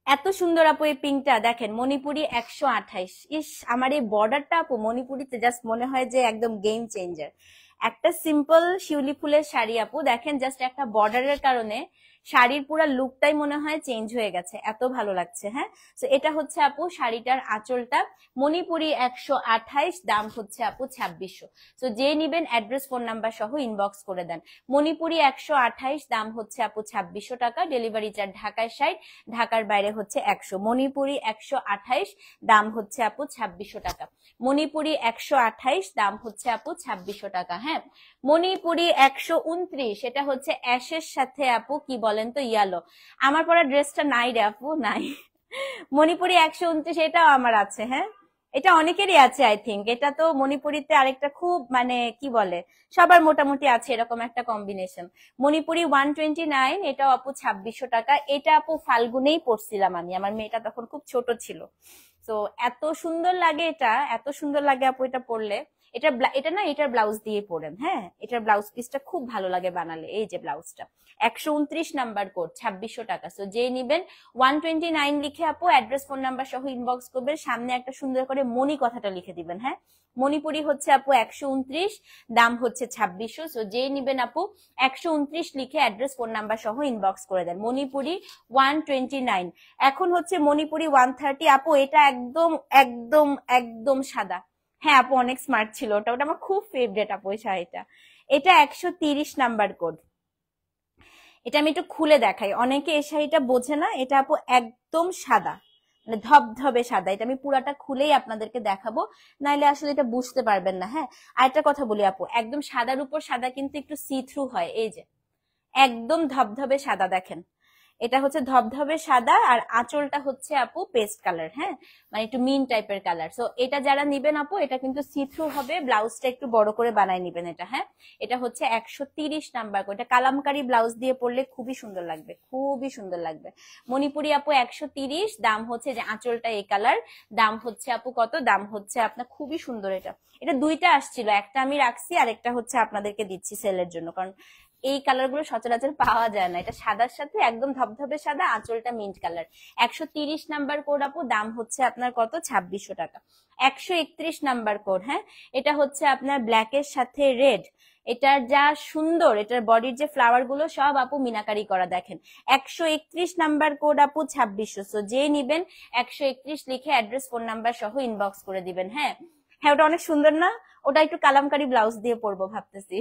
এত সুন্দর আপু এই পিঙ্কটা দেখেন, মণিপুরি 128। ইস, আমার এই বর্ডারটা আপু মণিপুরিতে জাস্ট মনে হয় যে একদম গেম চেঞ্জার। একটা সিম্পল শিউলি ফুলের শাড়ি আপু, দেখেন জাস্ট একটা বর্ডারের কারণে শাড়ির পুরো লুকটাই মনে হয় চেঞ্জ হয়ে গেছে, এত ভালো লাগছে। হ্যাঁ, তো এটা হচ্ছে আপু শাড়িটার আঁচলটা, মণিপুরি 128, দাম হচ্ছে আপু 2600। তো যে নিবেন অ্যাড্রেস ফোন নাম্বার সহ ইনবক্স করে দেন। মণিপুরি 128, দাম হচ্ছে আপু 2600 টাকা, ডেলিভারি চার্জ ঢাকায় 60, ঢাকার বাইরে হচ্ছে 100। মণিপুরি 128, দাম হচ্ছে আপু 2600 টাকা। মণিপুরি 128, দাম হচ্ছে আপু 2600 টাকা। হ্যাঁ, মণিপুরি 129, এটা হচ্ছে অ্যাশের সাথে আপু কি বলেন তো ইয়েলো। আমার পরা ড্রেসটা নাই রে আপু, নাই। মণিপুরি 129, এটাও আমার আছে। হ্যাঁ, এটা অনেকেরই আছে আই থিঙ্ক। এটা তো মণিপুরিতে আরেকটা খুব মানে কি বলে, সবার মোটামুটি আছে এরকম একটা কম্বিনেশন। মণিপুরি 129, এটাও আপু 2600 টাকা। এটা আপু ফাল্গুনেই পরছিলাম আমি, আমার মেয়েটা তখন খুব ছোট ছিল। তো এত সুন্দর লাগে, এটা এত সুন্দর লাগে আপু এটা পরলে। এটা না, এটার ব্লাউজ দিয়ে পরেন। হ্যাঁ, এটার ব্লাউজ পিসটা খুব ভালো লাগে বানালে, এই যে ব্লাউজটা। 129 নাম্বার কোড 2600 টাকা। সো যে নিবেন 129 লিখে আপু অ্যাড্রেস ফোন নাম্বার সহ ইনবক্স করবেন, সামনে একটা সুন্দর করে মণি কথাটা লিখে দিবেন। হ্যাঁ, মণিপুরি হচ্ছে আপু 129, দাম হচ্ছে 2600। সো যে নিবেন আপু 129 লিখে অ্যাড্রেস ফোন নাম্বার সহ ইনবক্স করে দেন। মণিপুরি 129। এখন হচ্ছে মণিপুরি 130 আপু, এটা একদম একদম একদম সাদা। হ্যাঁ আপু, অনেক স্মার্ট ছিল ওটা, ওটা আমার খুব ফেভারিট আপু এই শাড়িটা। এটা 130 নাম্বার কোড। এটা আমি একটু খুলে দেখাই, অনেকে এই শাড়িটা বোঝে না। এটা আপু একদম সাদা, মানে ধবধবে সাদা। এটা আমি পুরাটা খুলেই আপনাদেরকে দেখাবো, নাইলে আসলে এটা বুঝতে পারবেন না। হ্যাঁ, আর একটা কথা বলি আপু, একদম সাদার উপর সাদা কিন্তু একটু সি থ্রু হয়। এই যে একদম ধবধবে সাদা দেখেন, এটা হচ্ছে ধবধবে সাদা, আর আঁচলটা হচ্ছে আপু পেস্ট কালার। হ্যাঁ, মানে একটু মিন টাইপের কালার। সো এটা যারা নিবেন আপু, এটা কিন্তু সি থ্রু হবে, ব্লাউজটা একটু বড় করে বানায় নিবেন এটা। হ্যাঁ, এটা হচ্ছে 130 নাম্বার, এটা কালামকারি ব্লাউজ দিয়ে পরলে খুবই সুন্দর লাগবে, খুবই সুন্দর লাগবে। মণিপুরি আপু 130, দাম হচ্ছে যে আঁচলটা এই কালার, দাম হচ্ছে আপু কত, দাম হচ্ছে আপনার খুবই সুন্দর। এটা এটা দুইটা আসছিল, একটা আমি রাখছি আর একটা হচ্ছে আপনাদেরকে দিচ্ছি সেলের জন্য, কারণ এই কালার গুলো সচরাচর পাওয়া যায় না। এটা সাদার সাথে একদম ধবধবে সাদা, আঁচলটা মিন্ট কালার। 130 নাম্বার কোড আপু, দাম হচ্ছে আপনার কত, 2600 টাকা। 131 নাম্বার কোড। হ্যাঁ, এটা হচ্ছে আপনার ব্ল্যাক এর সাথে রেড, এটার যা সুন্দর, এটার বডির যে ফ্লাওয়ার গুলো সব আপু মিনাকারি করা দেখেন। 131 নাম্বার কোড আপু 2600। সো যে নিবেন 131 লিখে অ্যাড্রেস ফোন নাম্বার সহ ইনবক্স করে দিবেন। হ্যাঁ হ্যাঁ, ওটা অনেক সুন্দর না, ওটা একটু কালামকারি ব্লাউজ দিয়ে পরবো ভাবতেছি,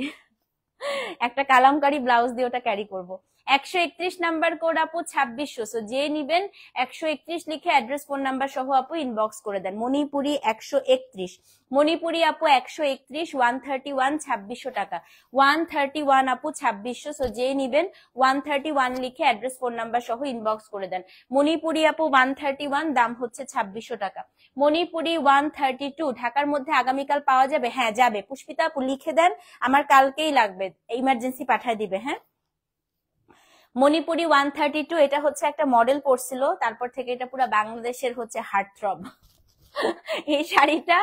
একটা কালামকারি ব্লাউজ দিয়ে ওটা ক্যারি করব। 131 নাম্বার কোড আপু 2600। সো যে নিবেন 131 লিখে অ্যাড্রেস ফোন নাম্বার সহ আপু ইনবক্স করে দেন। মণিপুরি 131, মণিপুরি আপু 131 131 2600 টাকা, 131 আপু 2600। সো যে নিবেন 131 লিখে অ্যাড্রেস ফোন নাম্বার সহ ইনবক্স করে দেন। মণিপুরি আপু 131, দাম হচ্ছে 2600 টাকা। মণিপুরি 132 ঢাকার মধ্যে আগামীকাল পাওয়া যাবে? হ্যাঁ যাবে। পুষ্পিতা আপু লিখে দেন, আমার কালকেই লাগবে, ইমার্জেন্সি পাঠিয়ে দিবে। হ্যাঁ, মণিপুরি 132, এটা হচ্ছে একটা মডেল পড়ছিল, তারপর থেকে এটা পুরো বাংলাদেশের হচ্ছে হার্টথ্রব। এই শাড়িটা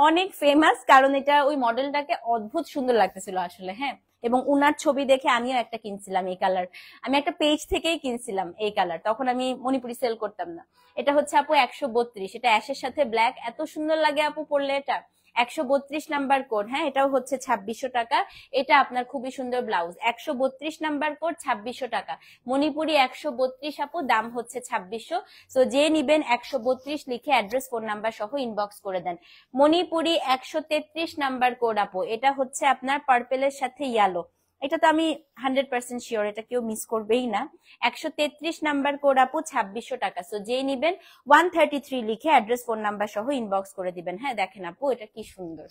অনেক ফেমাস, কারণ এটা ওই মডেলটাকে অদ্ভুত সুন্দর লাগতেছিল আসলে। হ্যাঁ, এবং উনার ছবি দেখে আমিও একটা কিনছিলাম এই কালার, আমি একটা পেজ থেকেই কিনছিলাম এই কালার, তখন আমি মণিপুরি সেল করতাম না। এটা হচ্ছে আপু 132, এটা অ্যাশের সাথে ব্ল্যাক, এত সুন্দর লাগে আপু পরলে এটা। 132 নাম্বার কোড। হ্যাঁ, এটাও হচ্ছে 2600 টাকা। এটা আপনার খুবই সুন্দর ব্লাউজ। 132 নাম্বার কোড 2600 টাকা। মণিপুরি 132 আপু, দাম হচ্ছে 2600। সো যে নিবেন 132 লিখে অ্যাড্রেস ফোন নাম্বার সহ ইনবক্স করে দেন। মণিপুরি 133 নাম্বার কোড আপু, এটা হচ্ছে আপনার পার্পেলের সাথে ইয়েলো, এটা তো আমি 100% শিওর, এটা কেউ মিস করবেই না। 133 নাম্বার কোড আপু 2600 টাকা। সো যে নিবেন 133 লিখে অ্যাড্রেস ফোন নাম্বার সহ ইনবক্স করে দিবেন। হ্যাঁ দেখেন আপু এটা কি সুন্দর,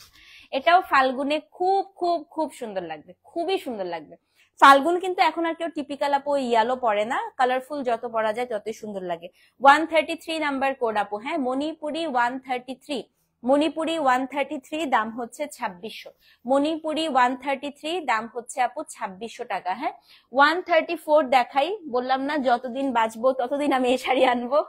এটাও ফাল্গুনে খুব খুব খুব সুন্দর লাগবে, খুবই সুন্দর লাগবে। ফাল্গুন কিন্তু এখন আর কেউ টিপিক্যাল আপু ইয়েলো পরে না, কালারফুল যত পরা যায় ততই সুন্দর লাগে। 133 নাম্বার কোড আপু। হ্যাঁ, মণিপুরি 133, মণিপুরি 133, দাম হচ্ছে 2600। মণিপুরি 133, দাম হচ্ছে আপু 2600 টাকা। হ্যাঁ, 134 দেখাই, বললাম না যতদিন বাঁচবো ততদিন আমি এই শাড়ি আনবো।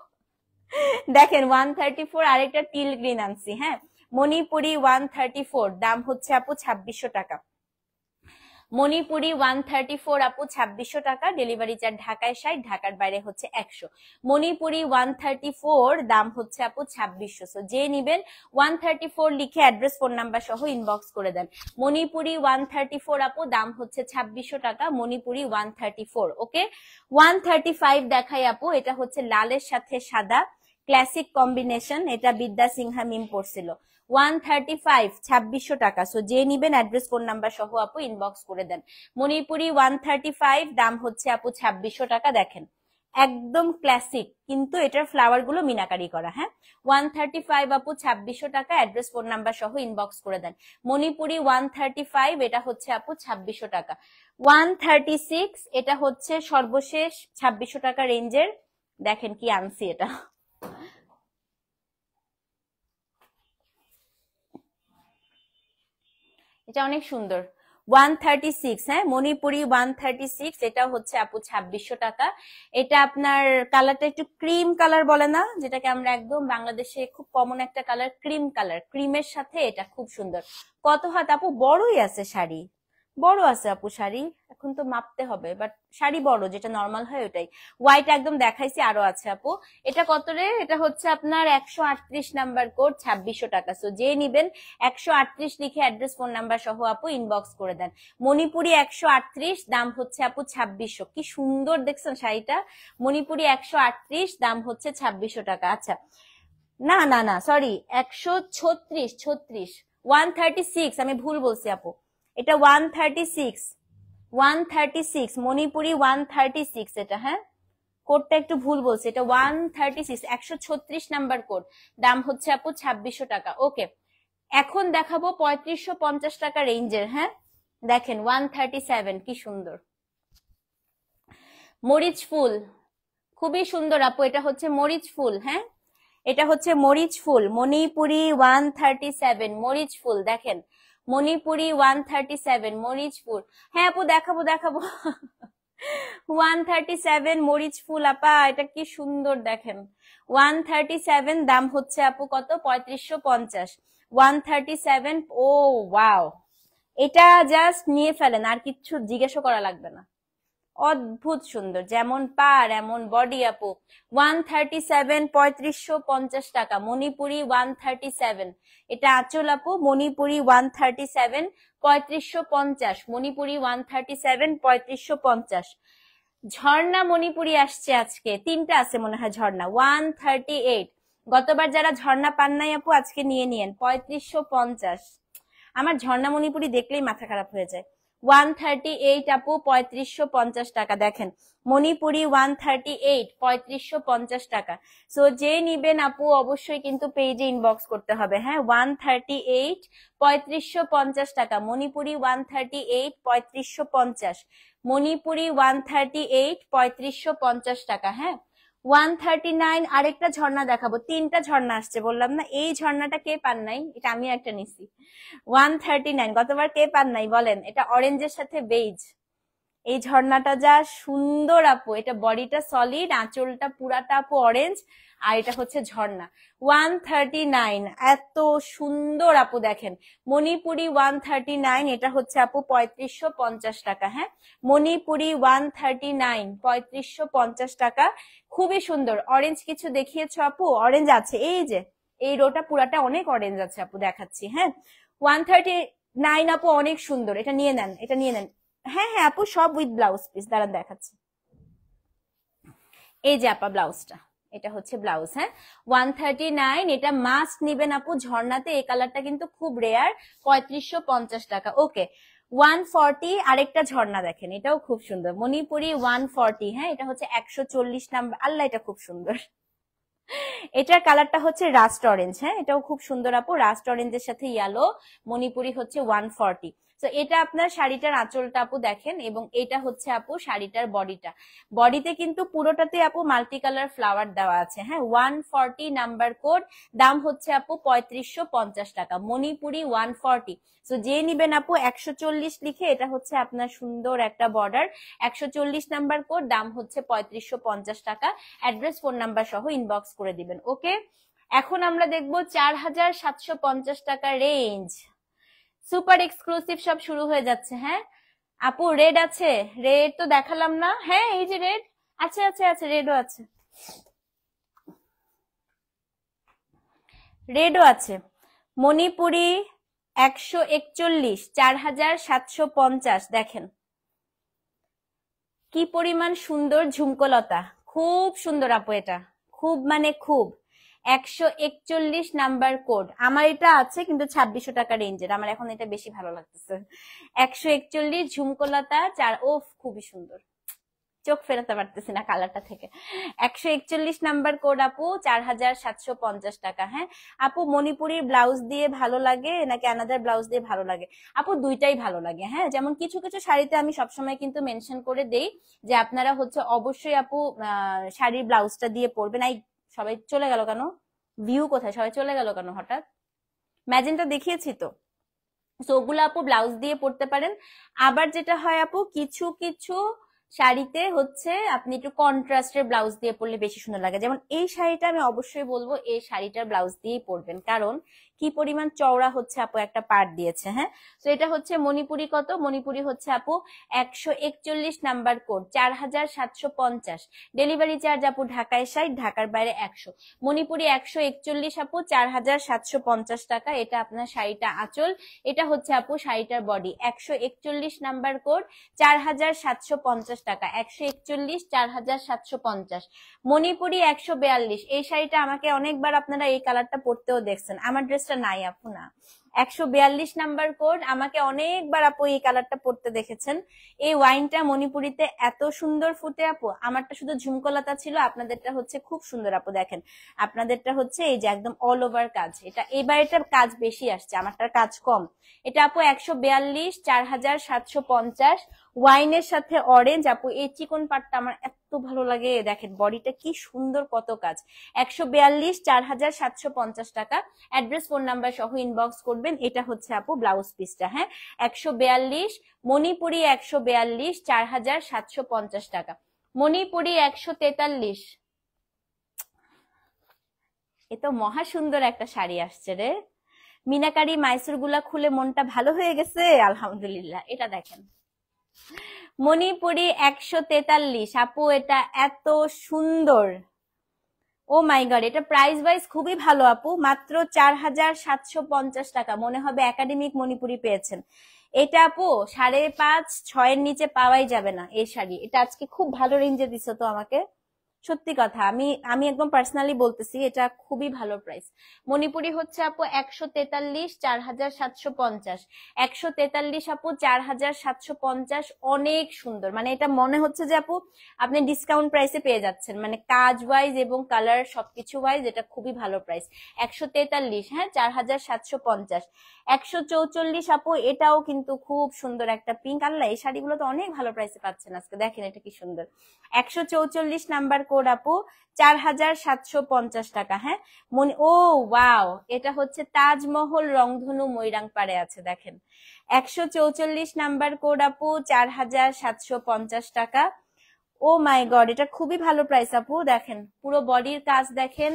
দেখেন 134 আরেকটা টিল গ্রিন আনছি। হ্যাঁ, মণিপুরি 134, দাম হচ্ছে আপু 2600 টাকা। মণিপুরি 134 আপু 2600 টাকা, ডেলিভারি চার্জ ঢাকায় 60, ঢাকার বাইরে হচ্ছে 100। মণিপুরি 134, দাম হচ্ছে আপু 2600। সো যে নিবেন 134 লিখে অ্যাড্রেস ফোন নাম্বার সহ ইনবক্স করে দেন। মণিপুরি 134 আপু, দাম হচ্ছে 2600 টাকা। মণিপুরি 134। ওকে, 135 দেখাই আপু, এটা হচ্ছে লালের সাথে সাদা ক্লাসিক কম্বিনেশন, এটা বিদ্যা সিনহা মিম পড়ছিল। 135 2600 টাকা। সো যে নিবেন অ্যাড্রেস ফোন নাম্বার সহ আপু ইনবক্স করে দেন। মণিপুরি 135, দাম হচ্ছে আপু 2600 টাকা। দেখেন একদম ক্লাসিক, কিন্তু এটার ফ্লাওয়ার গুলো মিনাকারি করা। হ্যাঁ, 135 আপু 2600 টাকা, অ্যাড্রেস ফোন নাম্বার সহ ইনবক্স করে দেন। মণিপুরি 135, এটা হচ্ছে আপু 2600 টাকা। 136, এটা হচ্ছে সর্বশেষ 2600 টাকা রেঞ্জের। দেখেন কি আনছি, এটা এটা অনেক সুন্দর। 136, হ্যাঁ, মণিপুরি 136, এটা হচ্ছে আপু 2600 টাকা। এটা আপনার কালারটা একটু ক্রিম কালার বলে না, যেটাকে আমরা একদম বাংলাদেশে খুব কমন একটা কালার, ক্রিম কালার, ক্রিমের সাথে এটা খুব সুন্দর। কত হাত আপু? বড়ই আছে শাড়ি, বড় আছে আপু শাড়ি, এখন তো মাপতে হবে, বাট শাড়ি বড়, যেটা নর্মাল হয় ওটাই। হোয়াইট একদম দেখাইছি, আরো আছে আপু। এটা কত রে? এটা হচ্ছে আপনার 138 নাম্বার কোড, 2600 টাকা। সো যে নিবেন 138 লিখে অ্যাড্রেস ফোন নাম্বার সহ আপু ইনবক্স করে দেন। মণিপুরি 138, দাম হচ্ছে আপু 2600। কি সুন্দর দেখছেন শাড়িটা, মণিপুরি 138, দাম হচ্ছে 2600 টাকা। আচ্ছা, না না না সরি, 136, 136, আমি ভুল বলছি আপু, এটা 136 মণিপুরি 136 এটা। হ্যাঁ, কোডটা একটু ভুল বলছে, এটা 136, 136 নাম্বার কোড, দাম হচ্ছে আপু 2600 টাকা। ওকে, এখন দেখাবো 3550 টাকা রেঞ্জের। হ্যাঁ দেখেন 137, কি সুন্দর মরিচ ফুল, খুবই সুন্দর আপু, এটা হচ্ছে মরিচ ফুল। হ্যাঁ, এটা হচ্ছে মরিচ ফুল, মণিপুরি 137 মরিচ ফুল। দেখেন মণিপুরি 137 মরিচ ফুল। হ্যাঁ আপু দেখাবো দেখাবো। 137 মরিচ ফুল আপা, এটা কি সুন্দর দেখেন। 137, দাম হচ্ছে আপু কত? 3550। 137, ও ওয়াও, এটা জাস্ট নিয়ে ফেলেন, আর কিচ্ছু জিজ্ঞাসা করা লাগবে না। অদ্ভুত সুন্দর, যেমন পার এমন বডি আপু। 137, 3550 টাকা। মণিপুরি 137, এটা আঁচল আপু। মণিপুরি 137, 3550। মণিপুরি 137, 3550। ঝর্ণা মণিপুরি আসছে আজকে, তিনটা আছে মনে হয় ঝর্ণা। 138, গতবার যারা ঝর্ণা পান নাই আপু আজকে নিয়ে নিয়েন, 3550। আমার ঝর্ণা মণিপুরি দেখলেই মাথা খারাপ হয়ে যায়। 138 আপু 3550 টাকা। দেখেন মণিপুরি 138 3550 টাকা। সো যে নিবেন আপু অবশ্যই কিন্তু পেজে ইনবক্স করতে হবে। হ্যাঁ 138 3550 টাকা মণিপুরি 138 3550 মণিপুরি 138 3550 টাকা। হ্যাঁ 139 আরেকটা ঝর্ণা দেখাবো, 3টা ঝর্ণা আসছে বললাম না, এই ঝর্ণাটা কে পান নাই, এটা আমি একটা নিছি। 139 গতবার কে পান নাই বলেন, এটা অরেঞ্জের সাথে বেজ। এই ঝর্ণাটা যা সুন্দর আপু, এটা বডিটা সলিড, আঁচলটা পুরাটা আপু অরেঞ্জ, আর এটা হচ্ছে ঝর্ণা। 139 এত সুন্দর আপু। দেখেন মণিপুরি 139 এটা হচ্ছে আপু 3550 টাকা। হ্যাঁ মণিপুরি 139 3550 টাকা, খুবই সুন্দর। অরেঞ্জ কিছু দেখিয়েছো আপু? অরেঞ্জ আছে, এই যে এই রোটা পুরাটা অনেক অরেঞ্জ আছে আপু, দেখাচ্ছি। হ্যাঁ 139 আপু অনেক সুন্দর, এটা নিয়ে নেন, এটা নিয়ে নেন। হ্যাঁ হ্যাঁ আপু সব উইথ ব্লাউজ পিস, দাঁড়ান দেখাচ্ছি। এই যে আপা ব্লাউজটা, এটা হচ্ছে ব্লাউজ। হ্যাঁ 139 এটা মাস্ট নিবেন আপু ঝর্ণাতে, এই কালারটা কিন্তু খুব রেয়ার, 3550 টাকা। ওকে 140 আরেকটা ঝর্ণা দেখেন, এটাও খুব সুন্দর, মণিপুরি 140। হ্যাঁ এটা হচ্ছে 140 নাম্বার। আল্লাহ এটা খুব সুন্দর, এটার কালারটা হচ্ছে রাস্ট অরেঞ্জ। হ্যাঁ এটাও খুব সুন্দর আপু, রাস্ট অরেঞ্জের সাথে ইয়েলো, মণিপুরি হচ্ছে 140। তো এটা আপনার শাড়িটার আঁচলটা আপু দেখেন, এবং এটা হচ্ছে আপু শাড়িটার বডিটা। বডিতে কিন্তু পুরোটাতে আপু মাল্টি কালার ফ্লাওয়ার দেওয়া আছে। হ্যাঁ 140 নাম্বার কোড, দাম হচ্ছে আপু 3550 টাকা মণিপুরি 140। তো যে নিবেন আপু 140 লিখে, এটা হচ্ছে আপনার সুন্দর একটা বর্ডার, 140 নাম্বার কোড, দাম হচ্ছে 3550 টাকা। অ্যাড্রেস ফোন নাম্বার সহ ইনবক্স করে দিবেন। ওকে এখন আমরা দেখবো 4750 টাকা রেঞ্জ, সুপার এক্সক্লুসিভ সব শুরু হয়ে যাচ্ছে। হ্যাঁ আপু রেড আছে? রেড তো দেখালাম না। হ্যাঁ এই যে রেড আছে, আছে আছে, রেডও আছে, রেডও আছে। মণিপুরি 141 4750। দেখেন কি পরিমাণ সুন্দর ঝুমকোলতা, খুব সুন্দর আপু, এটা খুব মানে খুব। 141 নাম্বার কোড, আমার এটা আছে কিন্তু 2600 টাকা রেঞ্জের, আমার এখন এটা বেশি ভালো লাগতেছে। 141 ঝুমকোলতা 4, ওফ খুবই সুন্দর, চোখ ফেরাতে পারতেছি না কালারটা থেকে। 141 নাম্বার কোড আপু, 4750 টাকা। হ্যাঁ আপু মণিপুরির ব্লাউজ দিয়ে ভালো লাগে নাকি আনাদার ব্লাউজ দিয়ে ভালো লাগে? আপু দুইটাই ভালো লাগে। হ্যাঁ যেমন কিছু কিছু শাড়িতে আমি সবসময় কিন্তু মেনশন করে দেই যে আপনারা হচ্ছে অবশ্যই আপু শাড়ির ব্লাউজটা দিয়ে পরবেন। এই সবাই চলে গেল কেন? ভিউ কোথায়? সবাই চলে গেল কেন হঠাৎ? ম্যাজেন্টা দেখিয়েছি তো। তো ওগুলো আপু ব্লাউজ দিয়ে পরতে পারেন। আবার যেটা হয় আপু, কিছু কিছু শাড়িতে হচ্ছে আপনি একটু কন্ট্রাস্টের ব্লাউজ দিয়ে পরলে বেশি সুন্দর লাগে। যেমন এই শাড়িটা আমি অবশ্যই বলবো এই শাড়িটার ব্লাউজ দিয়েই পরবেন, কারণ কি পরিমাণ চওড়া হচ্ছে আপু একটা পাড় দিয়েছে। হ্যাঁ তো এটা হচ্ছে মণিপুরি কত? মণিপুরি হচ্ছে আপু 141 নাম্বার কোড, 4750। ডেলিভারি চার্জ আপু ঢাকায় 60, ঢাকার বাইরে 100। মণিপুরি 141 আপু 4750 টাকা। এটা আপনার শাড়িটা আঁচল, এটা হচ্ছে আপু শাড়িটার বডি। 141 নাম্বার কোড, 4750 টাকা। 141 4750। মণিপুরি 142, এই শাড়িটা আমাকে অনেকবার আপনারা এই কালারটা পরতেও দেখছেন, আমার ড্রেসটা নাই আপু না। 142 নাম্বার কোড, আমাকে অনেকবার আপু এই কালারটা পরতে দেখেছেন। এই ওয়াইনটা মণিপুরিতে এত সুন্দর ফুটে আপু, আমারটা শুধু ঝুমকোলতা ছিল, আপনাদেরটা হচ্ছে খুব সুন্দর আপু। দেখেন আপনাদেরটা হচ্ছে এই যে একদম অল ওভার কাজ, এটা এবার এটার কাজ বেশি আসছে, আমারটার কাজ কম। এটা আপু 142 4750, ওয়াইনের সাথে অরেঞ্জ আপু। এই চিকন পাটটা আমার এত ভালো লাগে, দেখেন বডিটা কি সুন্দর, কত কাজ। 142 4750 টাকা। অ্যাড্রেস ফোন নাম্বার সহ ইনবক্স করবেন। এটা হচ্ছে আপু ব্লাউজ পিসটা। হ্যাঁ 142 মণিপুরি 142 4750 টাকা। মণিপুরি 143, এ তো মহা সুন্দর একটা শাড়ি আসছে রে। মিনাকারি মাইসুর গুলা খুলে মনটা ভালো হয়ে গেছে আলহামদুলিল্লাহ। এটা দেখেন মণিপুরি 143 আপু, এটা এত সুন্দর, ও মাই গড। এটা প্রাইস ওয়াইজ খুবই ভালো আপু, মাত্র 4750 টাকা। মনে হবে একাডেমিক মণিপুরি পেয়েছেন। এটা আপু 5.5 6 এর নিচে পাওয়াই যাবে না এই শাড়ি। এটা আজকে খুব ভালো রেঞ্জে দিছো তো আমাকে, সত্যি কথা, আমি আমি একদম পার্সোনালি বলতেছি, এটা খুবই ভালো প্রাইস। মণিপুরি হচ্ছে আপু 143, 4750। 143 আপু, 4750, অনেক সুন্দর। মানে এটা মনে হচ্ছে যে আপু আপনি ডিসকাউন্ট প্রাইসে পেয়ে যাচ্ছেন, মানে কাজ ওয়াইজ এবং কালার সবকিছু ওয়াইজ এটা খুবই ভালো প্রাইস। 143, হ্যাঁ, 4750। 144 আপু, এটাও কিন্তু খুব সুন্দর একটা পিঙ্ক। আল্লাহ, এই শাড়িগুলো তো অনেক ভালো প্রাইসে পাচ্ছেন আজকে, দেখেন এটা কি সুন্দর। 144 নাম্বার কোড আপু, 4750 টাকা। হ্যাঁ, ও ওয়াও, এটা হচ্ছে তাজমহল রংধনু ময়রাং পাড়ে আছে, দেখেন। 144 নাম্বার কোড আপু, 4750 টাকা। ও মাই গড, এটা খুবই ভালো প্রাইস আপু, দেখেন পুরো বডির কাজ দেখেন,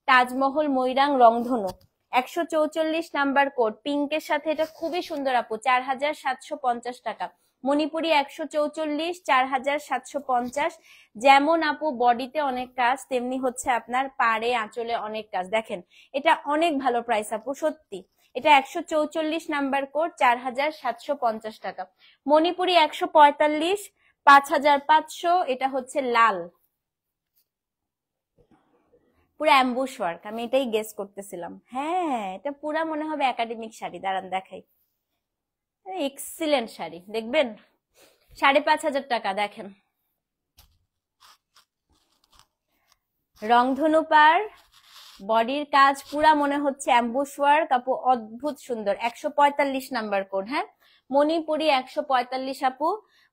তাজমহল ময়রাং রংধনু। 144 নাম্বার কোড, পিঙ্কের সাথে এটা খুবই সুন্দর আপু, 4750 টাকা। মণিপুরি 144, 4750। যেমন আপু বডিতে অনেক কাজ, তেমনি হচ্ছে আপনার পাড়ে আঁচলে অনেক কাজ, দেখেন এটা অনেক ভালো প্রাইস আপু, সত্যি। এটা 144 নাম্বার কোড, 4750 টাকা। মণিপুরি 145, 5500। এটা হচ্ছে লাল, পুরো অ্যাম্বুশ ওয়ার্ক, আমি এটাই গেস করতেছিলাম। হ্যাঁ, এটা পুরা মনে হবে একাডেমিক শাড়ি, দাঁড়ান দেখাই। এক্সিলেন্ট শাড়ি, দেখবেন 5500 টাকা। দেখেন রংধনু পাড়, বডির কাজ পুরা মনে হচ্ছে অ্যাম্বুশ ওয়ার্ক আপু, অদ্ভুত সুন্দর। 145 নাম্বার কোড, হ্যাঁ। মণিপুরি 145 আপু,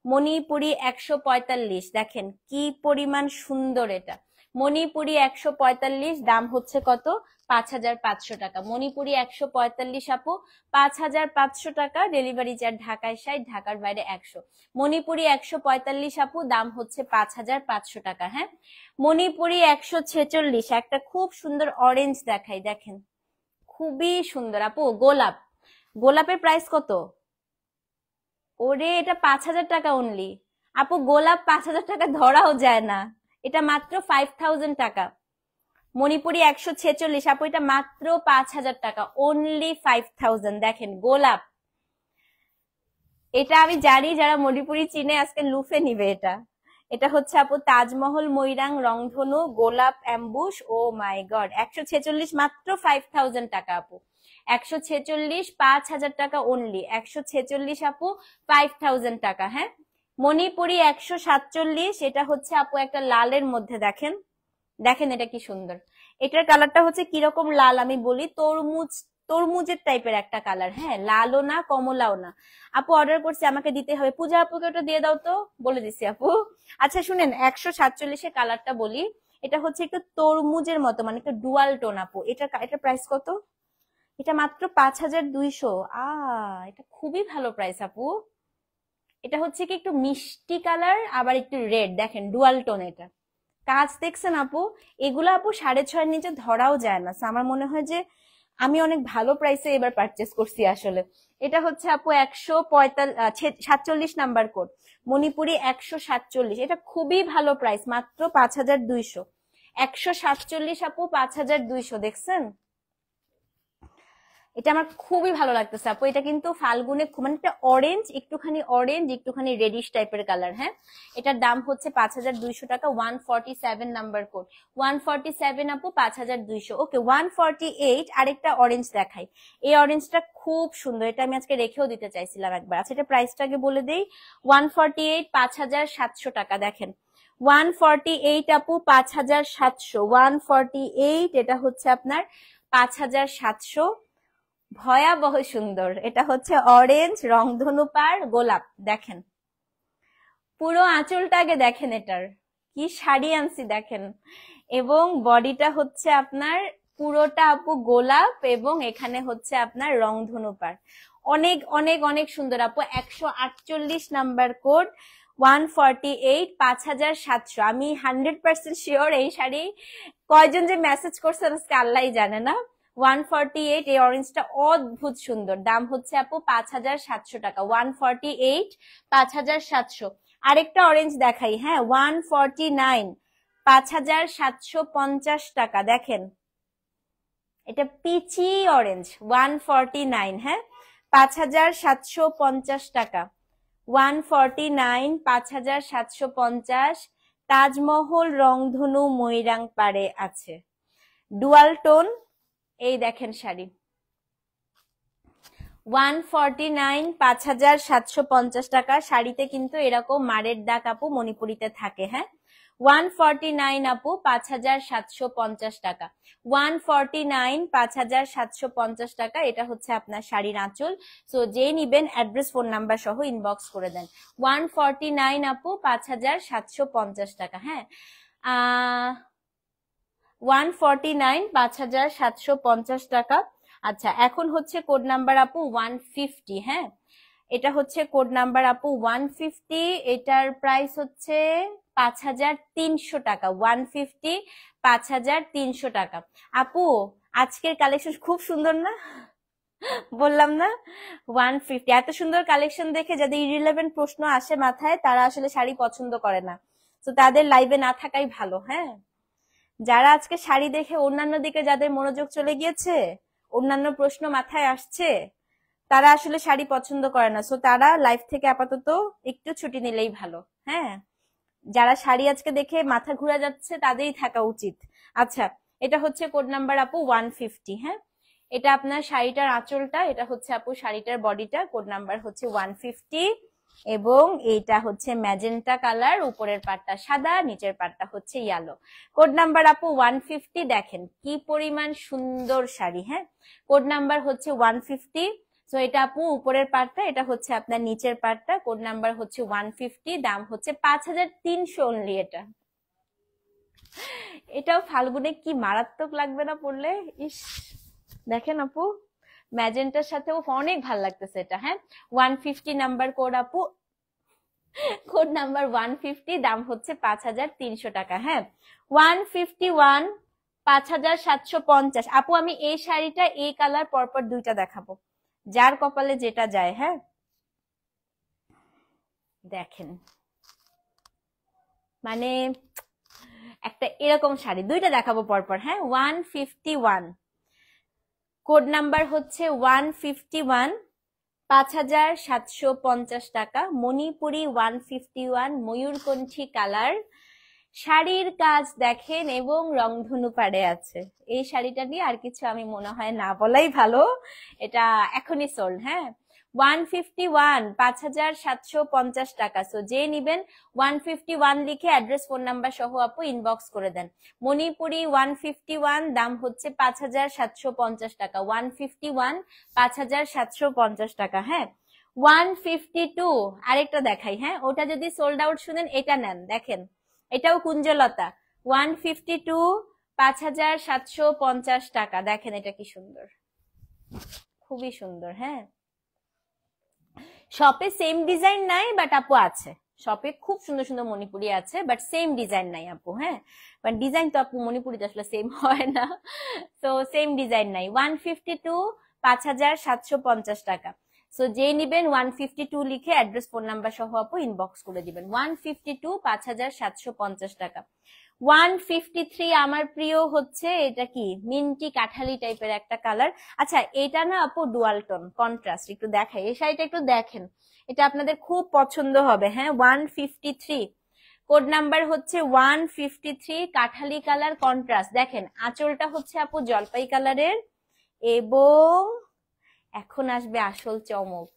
মণিপুরি 145, দেখেন কি পরিমাণ সুন্দর এটা। মণিপুরি 145, দাম হচ্ছে কত? 5500 টাকা। মণিপুরি 145 আপু, 5500 টাকা। ডেলিভারি চার্জ ঢাকায় 60, ঢাকার বাইরে 100। মণিপুরি 145 আপু, দাম হচ্ছে 5500 টাকা। হ্যাঁ, মণিপুরি 146, একটা খুব সুন্দর অরেঞ্জ দেখাই, দেখেন খুবই সুন্দর আপু। গোলাপ, গোলাপের প্রাইস কত? ওরে, এটা 5000 টাকা অনলি আপু। গোলাপ 5000 টাকা ধরাও যায় না, এটা মাত্র 5000 টাকা। মণিপুরি 146 আপু, এটা মাত্র 5000 টাকা, অনলি 5000। দেখেন গোলাপ, এটা আমি জানি যারা মণিপুরি চিনে আজকে লুফে নিবে এটা। এটা হচ্ছে আপু তাজমহল ময়রাং রংধনু গোলাপ অ্যাম্বুশ। ও মাই গড, 146, মাত্র 5000 টাকা আপু। 146, 5000 টাকা অনলি। 146 আপু, 5000 টাকা। হ্যাঁ, মণিপুরি 147, এটা হচ্ছে আপু একটা লালের মধ্যে, দেখেন দেখেন এটা কি সুন্দর। এটার কালারটা হচ্ছে কিরকম লাল আমি বলি, তরমুজ, তরমুজের টাইপের একটা কালার। হ্যাঁ, লালও না কমলাও না। আপু অর্ডার করছি, আমাকে দিতে হবে। পূজা আপুকে ওটা দিয়ে দাও তো, বলে দিছি আপু। আচ্ছা শুনেন, 147 কালারটা বলি, এটা হচ্ছে একটু তরমুজের মতো, মানে একটু ডুয়াল টোন আপু। এটা প্রাইস কত? এটা মাত্র 5200। এটা খুবই ভালো প্রাইস আপু। এটা হচ্ছে কি একটু মিষ্টি কালার, আবার একটু রেড, দেখেন ডুয়াল টোন। এটা কাজ দেখছেন আপু, এগুলো আপু 6.5 নিচে ধরাও যায় না। আমার মনে হয় যে আমি অনেক ভালো প্রাইসে এবার পারচেস করছি আসলে। এটা হচ্ছে আপু 147 নাম্বার কোড, মণিপুরি 147, এটা খুবই ভালো প্রাইস, মাত্র 5200। 147 আপু, 5200, দেখছেন? এটা আমার খুবই ভালো লাগতেছে আপু। এটা কিন্তু ফাল্গুনে মানে একটা অরেঞ্জ, একটুখানি রেডিশ টাইপের কালার। হ্যাঁ, এটার দাম হচ্ছে 5200 টাকা। 147 নাম্বার কোড, 147 আপু, 5200। ওকে, 148 আরেকটা অরেঞ্জ দেখাই। এই অরেঞ্জটা খুব সুন্দর, এটা আমি আজকে রেখেও দিতে চাইছিলাম একবার। আচ্ছা, এটা প্রাইসটা আগে বলে দেই। 148, 5700 টাকা। দেখেন 148 আপু, 5700। 148, এটা হচ্ছে আপনার 5700। ভয়াবহ সুন্দর। এটা হচ্ছে অরেঞ্জ রংধনু পাড় গোলাপ, দেখেন পুরো আঁচলটাকে দেখেন, এটার কি শাড়ি আনছি দেখেন। এবং বডিটা হচ্ছে আপনার পুরোটা আপু গোলাপ, এবং এখানে হচ্ছে আপনার রংধনু পাড়। অনেক অনেক অনেক সুন্দর আপু। 148 নাম্বার কোড, 148, 5700। আমি 100% শিওর এই শাড়ি কয়জন যে মেসেজ করছেন আজকে আল্লাহই জানে না। 148, এই অরেঞ্জটা অদ্ভুত সুন্দর, দাম হচ্ছে আপু 5700 টাকা। 148, 5700। আরেকটা অরেঞ্জ দেখাই। হ্যাঁ, 149, 5750 টাকা। দেখেন এটা পিচি অরেঞ্জ, 149। হ্যাঁ, 5750 টাকা। 149, 5750। তাজমহল রংধনু ময়ূরাং পাড়ে আছে, ডুয়াল টোন। এই দেখেন শাড়ি 149, 5750 টাকা। শাড়িতে কিন্তু এরকম মারের দাগ আপু মণিপুরিতে থাকে। হ্যাঁ, 149 আপু, 5750 টাকা। 149, 5750 টাকা। এটা হচ্ছে আপনার শাড়ির আঁচল। সো যে নিবেন অ্যাড্রেস ফোন নাম্বার সহ ইনবক্স করে দেন। 149 আপু, 5750 টাকা। হ্যাঁ, 149, 5750 টাকা। আচ্ছা, এখন হচ্ছে কোড নাম্বার আপু 150। হ্যাঁ, এটা হচ্ছে কোড নাম্বার আপু 150। এটার প্রাইস হচ্ছে 5300 টাকা। 150, 5300 টাকা। আপু আজকের কালেকশন খুব সুন্দর না? বললাম না 150। এত সুন্দর কালেকশন দেখে যাদের ইরিলেভেন্ট প্রশ্ন আসে মাথায়, তারা আসলে শাড়ি পছন্দ করে না। তো তাদের লাইভে না থাকাই ভালো। হ্যাঁ, যারা আজকে শাড়ি দেখে অন্যান্য দিকে যাদের মনোযোগ চলে গিয়েছে, অন্যান্য প্রশ্ন মাথায় আসছে, তারা আসলে শাড়ি পছন্দ করে না। সো তারা লাইফ থেকে আপাতত একটু ছুটি নিলেই ভালো। হ্যাঁ, যারা শাড়ি আজকে দেখে মাথা ঘুরে যাচ্ছে তাদেরই থাকা উচিত। আচ্ছা, এটা হচ্ছে কোড নাম্বার আপু 150। হ্যাঁ, এটা আপনার শাড়িটার আঁচলটা, এটা হচ্ছে আপু শাড়িটার বডিটা। কোড নাম্বার হচ্ছে 150 এবং এইটা হচ্ছে ম্যাজেন্টা কালার। উপরের পাটটা সাদা, নিচের পাটটা হচ্ছে ইয়েলো। কোড নাম্বার আপু 150। দেখেন কি পরিমাণ সুন্দর শাড়ি। হ্যাঁ, কোড নাম্বার হচ্ছে 150। সো এটা আপু উপরের পার্টটা, এটা হচ্ছে আপনার নিচের পার্টটা। কোড নাম্বার হচ্ছে 150, দাম হচ্ছে 5300 অনলি। এটাও ফাল্গুনে কি মারাত্মক লাগবে না পড়লে? ইস, দেখেন আপু ম্যাজেন্টার সাথেও অনেক ভাল লাগতেছে এটা। হ্যাঁ, 150 নাম্বার কোড আপু, কোড নাম্বার 150, দাম হচ্ছে 5300 টাকা। হ্যাঁ, 151, 5750। আপু আমি এই শাড়িটা এই কালার পরপর দুইটা দেখাবো, যার কপালে যেটা যায়। হ্যাঁ, দেখেন মানে একটা এরকম শাড়ি দুইটা দেখাবো পরপর। হ্যাঁ, 151, কোড নাম্বার হচ্ছে 151, 5750 টাকা। মণিপুরি 151, ময়ূরকণ্ঠী কালার। শাড়ির কাজ দেখেন এবং রংধনু পাড়ে আছে। এই শাড়িটা নিয়ে আর কিছু আমি মনে হয় না বলাই ভালো, এটা এখনই সোল্ড। হ্যাঁ, 151, 5750 টাকা। সো যে নিবেন 151 লিখে অ্যাড্রেস ফোন নাম্বার সহ আপু ইনবক্স করে দেন। মণিপুরি 151, দাম হচ্ছে 5750 টাকা। 151, 5750 টাকা। হ্যাঁ, 152 আরেকটা দেখাই। হ্যাঁ, ওটা যদি সোল্ড আউট শুনেন এটা নেন। দেখেন এটাও কুঞ্জলতা 152, 5750 টাকা। দেখেন এটা কি সুন্দর, খুবই সুন্দর। হ্যাঁ, শপে সেম ডিজাইন নাই বাট আপু আছে। শপে খুব সুন্দর সুন্দর মণিপুরি আছে বাট সেম ডিজাইন নাই আপু। হ্যাঁ, বাট ডিজাইন তো আপু মণিপুরিতে আসলে সেম হয় না, তো সেম ডিজাইন নাই। 152, 5750 টাকা। সো যে নিবেন 152 লিখে অ্যাড্রেস ফোন নাম্বার সহ আপু ইনবক্স করে দিবেন। 152, 5750 টাকা। 153 আমার প্রিয় হচ্ছে এটা কি মিন্টি কাঠালি টাইপের একটা কালার। আচ্ছা, এটা না আপু ডুয়াল টোন কন্ট্রাস্ট, একটু দেখাই এই শাড়িটা, একটু দেখেন, এটা আপনাদের খুব পছন্দ হবে। হ্যাঁ, 153, কোড নাম্বার হচ্ছে 153, কাঠালি কালার কন্ট্রাস্ট। দেখেন আঁচলটা হচ্ছে আপু জলপাই কালারের এবং এখন আসবে আসল চমক,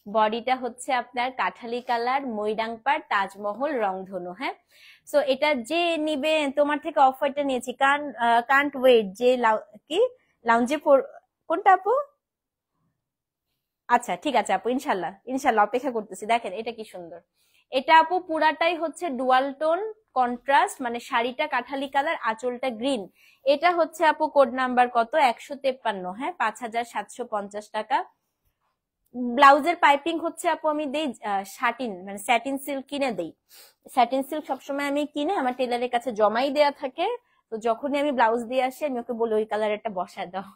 বডিটা হচ্ছে আপনার কাঠালি কালার, ময়ূরাং পাড়, তাজমহল রংধনু। হ্যাঁ, সো এটা যে নিবে, তোমার থেকে অফারটা নিয়েছি, কান্ট ওয়েট। যে কি লাউঞ্জে কোনটা আপু? আচ্ছা ঠিক আছে আপু, ইনশাল্লাহ ইনশাল্লাহ অপেক্ষা করতেছি। দেখেন এটা কি সুন্দর, এটা আপু পুরাটাই হচ্ছে ডুয়াল টোন কন্ট্রাস্ট, মানে শাড়িটা কাঠালি কালার, আঁচলটা গ্রিন। এটা হচ্ছে আপু কোড নাম্বার কত? 153। হ্যাঁ, 5750 টাকা। ব্লাউজের পাইপিং হচ্ছে আপু আমি দেই শাটিন, মানে স্যাটিন সিল্ক কিনে দেই। স্যাটিন সিল্ক সবসময় আমি কিনে আমার টেলারের কাছে জমাই দেয়া থাকে। তো যখনই আমি ব্লাউজ দিয়ে আসি আমি ওকে বলি ওই কালারটা বসায় দাও।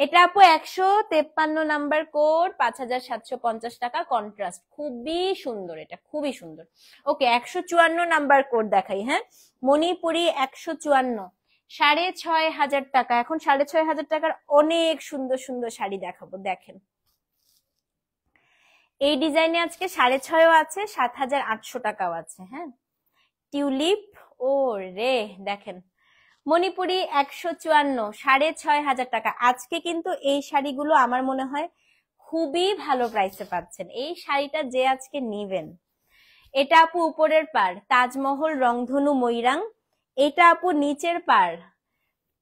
এটা আপু 153 নাম্বার কোড, 5750 টাকা কন্ট্রাস্ট, খুবই সুন্দর, এটা খুবই সুন্দর। ওকে, 154 নাম্বার কোড দেখাই। হ্যাঁ, মণিপুরি 154, 6500 টাকা। এখন 6500 টাকার অনেক সুন্দর সুন্দর শাড়ি দেখাবো। দেখেন এই ডিজাইনে আজকে 6.5 আছে, 7800 টাকাও আছে। হ্যাঁ, টিউলিপ, ও রে দেখেন মণিপুরি 154, 6,500 টাকা। আজকে কিন্তু এই শাড়িগুলো আমার মনে হয় খুবই ভালো প্রাইসে পাচ্ছেন। এই শাড়িটা যে আজকে নিবেন, এটা আপু উপরের পার তাজমহল রংধনু ময়ূরাং, এটা আপু নিচের পার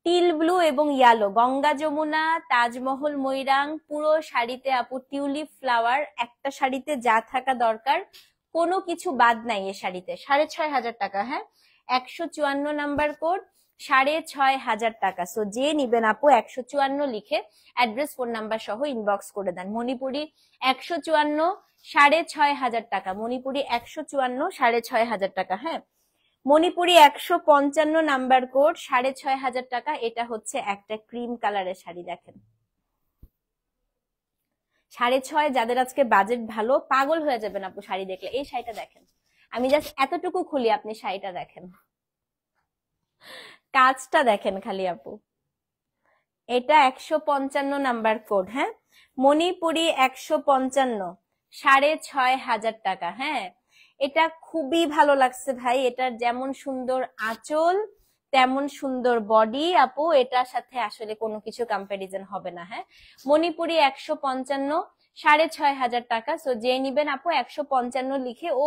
টিল ব্লু এবং ইয়ালো, গঙ্গা যমুনা তাজমহল ময়ূরাং, পুরো শাড়িতে আপু টিউলিপ ফ্লাওয়ার, একটা শাড়িতে যা থাকা দরকার কোনো কিছু বাদ নাই এ শাড়িতে। 6,500 টাকা, হ্যাঁ 154 নাম্বার কোড, 6,500 টাকা। সো যে নিবেন আপু 154 লিখে অ্যাড্রেস ফোন নাম্বার সহ ইনবক্স করে দেন। মণিপুরি 154, 6,500 টাকা। মণিপুরি 154, 6,500 টাকা। হ্যাঁ মণিপুরি 155 নাম্বার কোড, 6,500 টাকা। এটা হচ্ছে একটা ক্রিম কালারের শাড়ি, দেখেন 6,500। যাদের আজকে বাজেট ভালো পাগল হয়ে যাবেন আপু শাড়ি দেখলে। এই শাড়িটা দেখেন, আমি জাস্ট এতটুকু খুলি, আপনি শাড়িটা দেখেন, কাজটা দেখেন খালি আপু। এটা 155 নাম্বার কোড, হ্যাঁ মণিপুরি 155, 6,500 টাকা। হ্যাঁ এটা খুবই ভালো লাগছে ভাই, এটার যেমন সুন্দর আঁচল তেমন সুন্দর বডি আপু, এটার সাথে আসলে কোনো কিছু কম্পারিজন হবে না। হ্যাঁ মণিপুরি 155, 6,500 টাকা। সো যে নিবেন আপু 155 লিখে, ও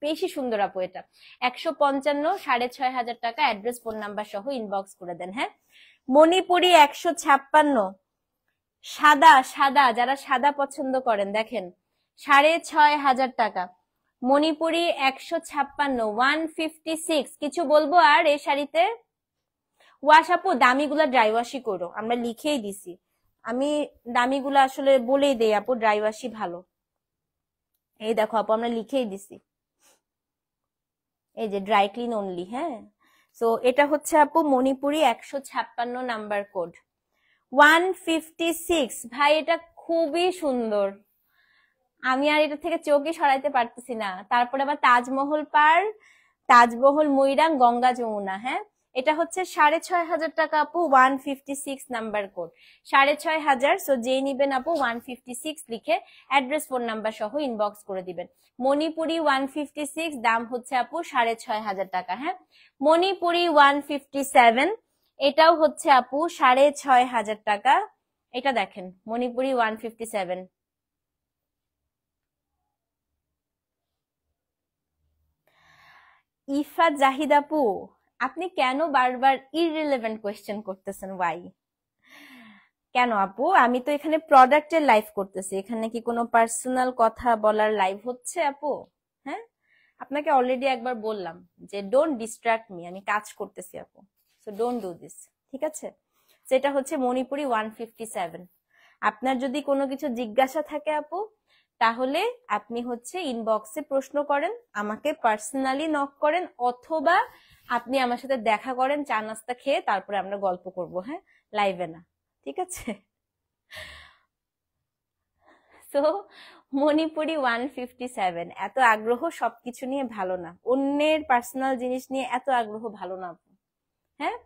বেশি সুন্দর আপু এটা, 155, 6,500 টাকা। অ্যাড্রেস ফোন নাম্বার সহ ইনবক্স করে দেন। হ্যাঁ মণিপুরি 156, সাদা সাদা, যারা সাদা পছন্দ করেন দেখেন 6,500 টাকা। মণিপুরি 156, 156। কিছু বলবো আর এই শাড়িতে? ওয়াশ আপু দামিগুলা ড্রাই ওয়াশই করো, আমরা লিখেই দিছি। আমি দামিগুলা আসলে বলেই দেই আপু, ড্রাই ওয়াশই ভালো। এই দেখো আপু আমরা লিখেই দিছি, এই যে ড্রাই ক্লিন অনলি। হ্যাঁ সো এটা হচ্ছে আপু মণিপুরি 156 নাম্বার কোড, 156। ভাই এটা খুবই সুন্দর, আমি আর এটা থেকে চোখই সরাইতে পারতেছি না। তারপরে আবার তাজমহল পার, তাজমহল ময়ূরাং, গঙ্গা যমুনা। হ্যাঁ এটা হচ্ছে 6,500 টাকা আপু, 156 নাম্বার কোড, 6,500। সো যে নিবেন আপু 156 লিখে অ্যাড্রেস ফোন নাম্বার সহ ইনবক্স করে দিবেন। মণিপুরি 156, দাম হচ্ছে আপু 6,500 টাকা। হ্যাঁ মণিপুরি 157, এটাও হচ্ছে আপু 6,500 টাকা। এটা দেখেন মণিপুরি 157। ইফা জাহিদ আপু, আপনি কেন বারবার ইররিলেভেন্ট কোয়েশ্চেন করতেছেন? ওয়াই? কেন আপু, আমি তো এখানে প্রোডাক্টের লাইভ করতেছি, এখানে কি কোনো পার্সোনাল কথা বলার লাইভ হচ্ছে আপু? হ্যাঁ আপনাকে অলরেডি একবার বললাম যে ডোন্ট ডিস্ট্রাক্ট মি, আমি কাজ করতেছি আপু, সো ডোন্ট ডু দিস, ঠিক আছে? সেটা হচ্ছে মণিপুরি 157। আপনার যদি কোনো কিছু জিজ্ঞাসা থাকে আপু, তাহলে আপনি হচ্ছে ইনবক্সে প্রশ্ন করেন, আমাকে পার্সোনালি নক করেন, অথবা আপনি আমার সাথে দেখা করেন চা নাস্তা খেয়ে, তারপরে আমরা গল্প করব, হ্যাঁ লাইভে না, ঠিক আছে? তো মণিপুরি 157, এত আগ্রহ সবকিছু নিয়ে ভালো না, অন্যের পার্সোনাল জিনিস নিয়ে এত আগ্রহ ভালো না আপু। হ্যাঁ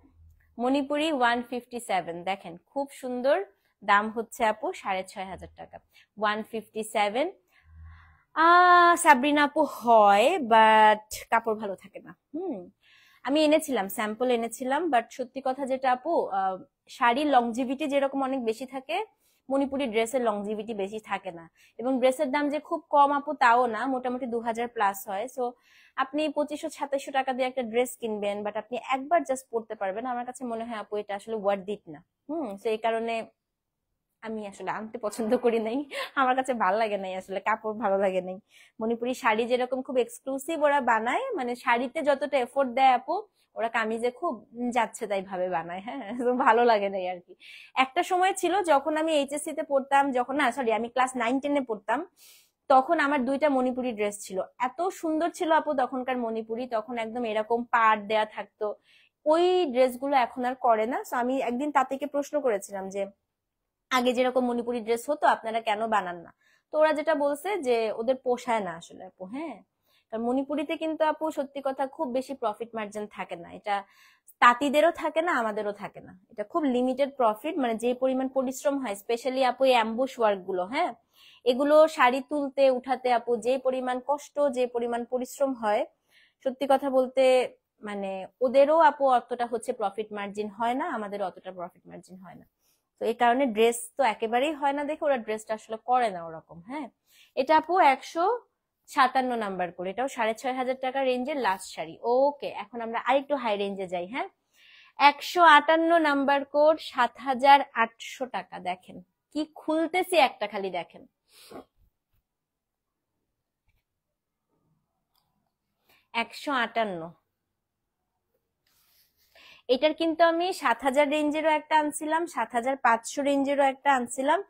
মণিপুরি 157 দেখেন খুব সুন্দর, দাম হচ্ছে আপু 6,500 টাকা, 157। সাবরিনা আপু হয়, বাট কাপড় ভালো থাকে না। আমি এনেছিলাম, স্যাম্পল এনেছিলাম, বাট সত্যি কথা যেটা আপু, শাড়ির লংজিভিটি যেরকম অনেক বেশি থাকে, মণিপুরি ড্রেসের লংজিভিটি বেশি থাকে না। এবং ড্রেসের দাম যে খুব কম আপু তাও না, মোটামুটি 2,000 প্লাস হয়। সো আপনি 2,500-2,700 টাকা দিয়ে একটা ড্রেস কিনবেন, বাট আপনি একবার জাস্ট পরতে পারবেন, আমার কাছে মনে হয় আপু এটা আসলে ওয়ার্থ ইট না। তো এই কারণে আমি আসলে আনতে পছন্দ করি নাই, আমার কাছে ভালো লাগে নাই, আসলে কাপড় ভালো লাগে নাই। মণিপুরি শাড়ি যেরকম খুব এক্সক্লুসিভ ওরা বানায়, মানে শাড়িতে যতটা এফোর্ট দেয় আপু, ওরা কামিজে খুব যাচ্ছে তাই ভাবে বানায়। হ্যাঁ তো ভালো লাগে নাই আর কি। একটা সময় ছিল যখন আমি এইচএসসি তে পড়তাম, যখন না সরি আমি ক্লাস 9-10-এ পড়তাম, তখন আমার 2টা মণিপুরি ড্রেস ছিল, এত সুন্দর ছিল আপু তখনকার মণিপুরি, তখন একদম এরকম পাড় দেয়া থাকতো। ওই ড্রেসগুলো এখন আর করে না। তো আমি একদিন তাদেরকে প্রশ্ন করেছিলাম যে আগে যেরকম মণিপুরি ড্রেস হতো আপনারা কেন বানান না? তো ওরা যেটা বলছে যে ওদের পোষায় না আসলে আপু। হ্যাঁ কারণ মণিপুরিতে কিন্তু আপু সত্যি কথা খুব বেশি প্রফিট মার্জিন থাকে না, এটা তাঁতিদেরও থাকে না আমাদেরও থাকে না, এটা খুব লিমিটেড প্রফিট, মানে যে পরিমাণ পরিশ্রম হয় স্পেশালি আপু এই অ্যাম্বুশ ওয়ার্ক গুলো, হ্যাঁ এগুলো শাড়ি তুলতে উঠাতে আপু যে পরিমাণ কষ্ট, যে পরিমাণ পরিশ্রম হয়, সত্যি কথা বলতে মানে ওদেরও আপু অতটা হচ্ছে প্রফিট মার্জিন হয় না, আমাদের অতটা প্রফিট মার্জিন হয় না। তো এই কারণে ড্রেস তো একেবারেই হয় না দেখে ওরা ড্রেসটা আসলে করে না ওরকম। হ্যাঁ, এটা আপু 157 নাম্বার করে, এটাও 6,500 টাকা রেঞ্জের লাস্ট শাড়ি। ওকে, এখন আমরা আরেকটু হাই রেঞ্জে যাই। হ্যাঁ, 158 নাম্বার কোড, 7,800 টাকা। দেখেন কি খুলতেছি একটা, খালি দেখেন। 158। এটার কিন্তু আমি 7,000 রেঞ্জেরও একটা আনছিলাম, 7,500 রেঞ্জেরও একটা আনছিলাম।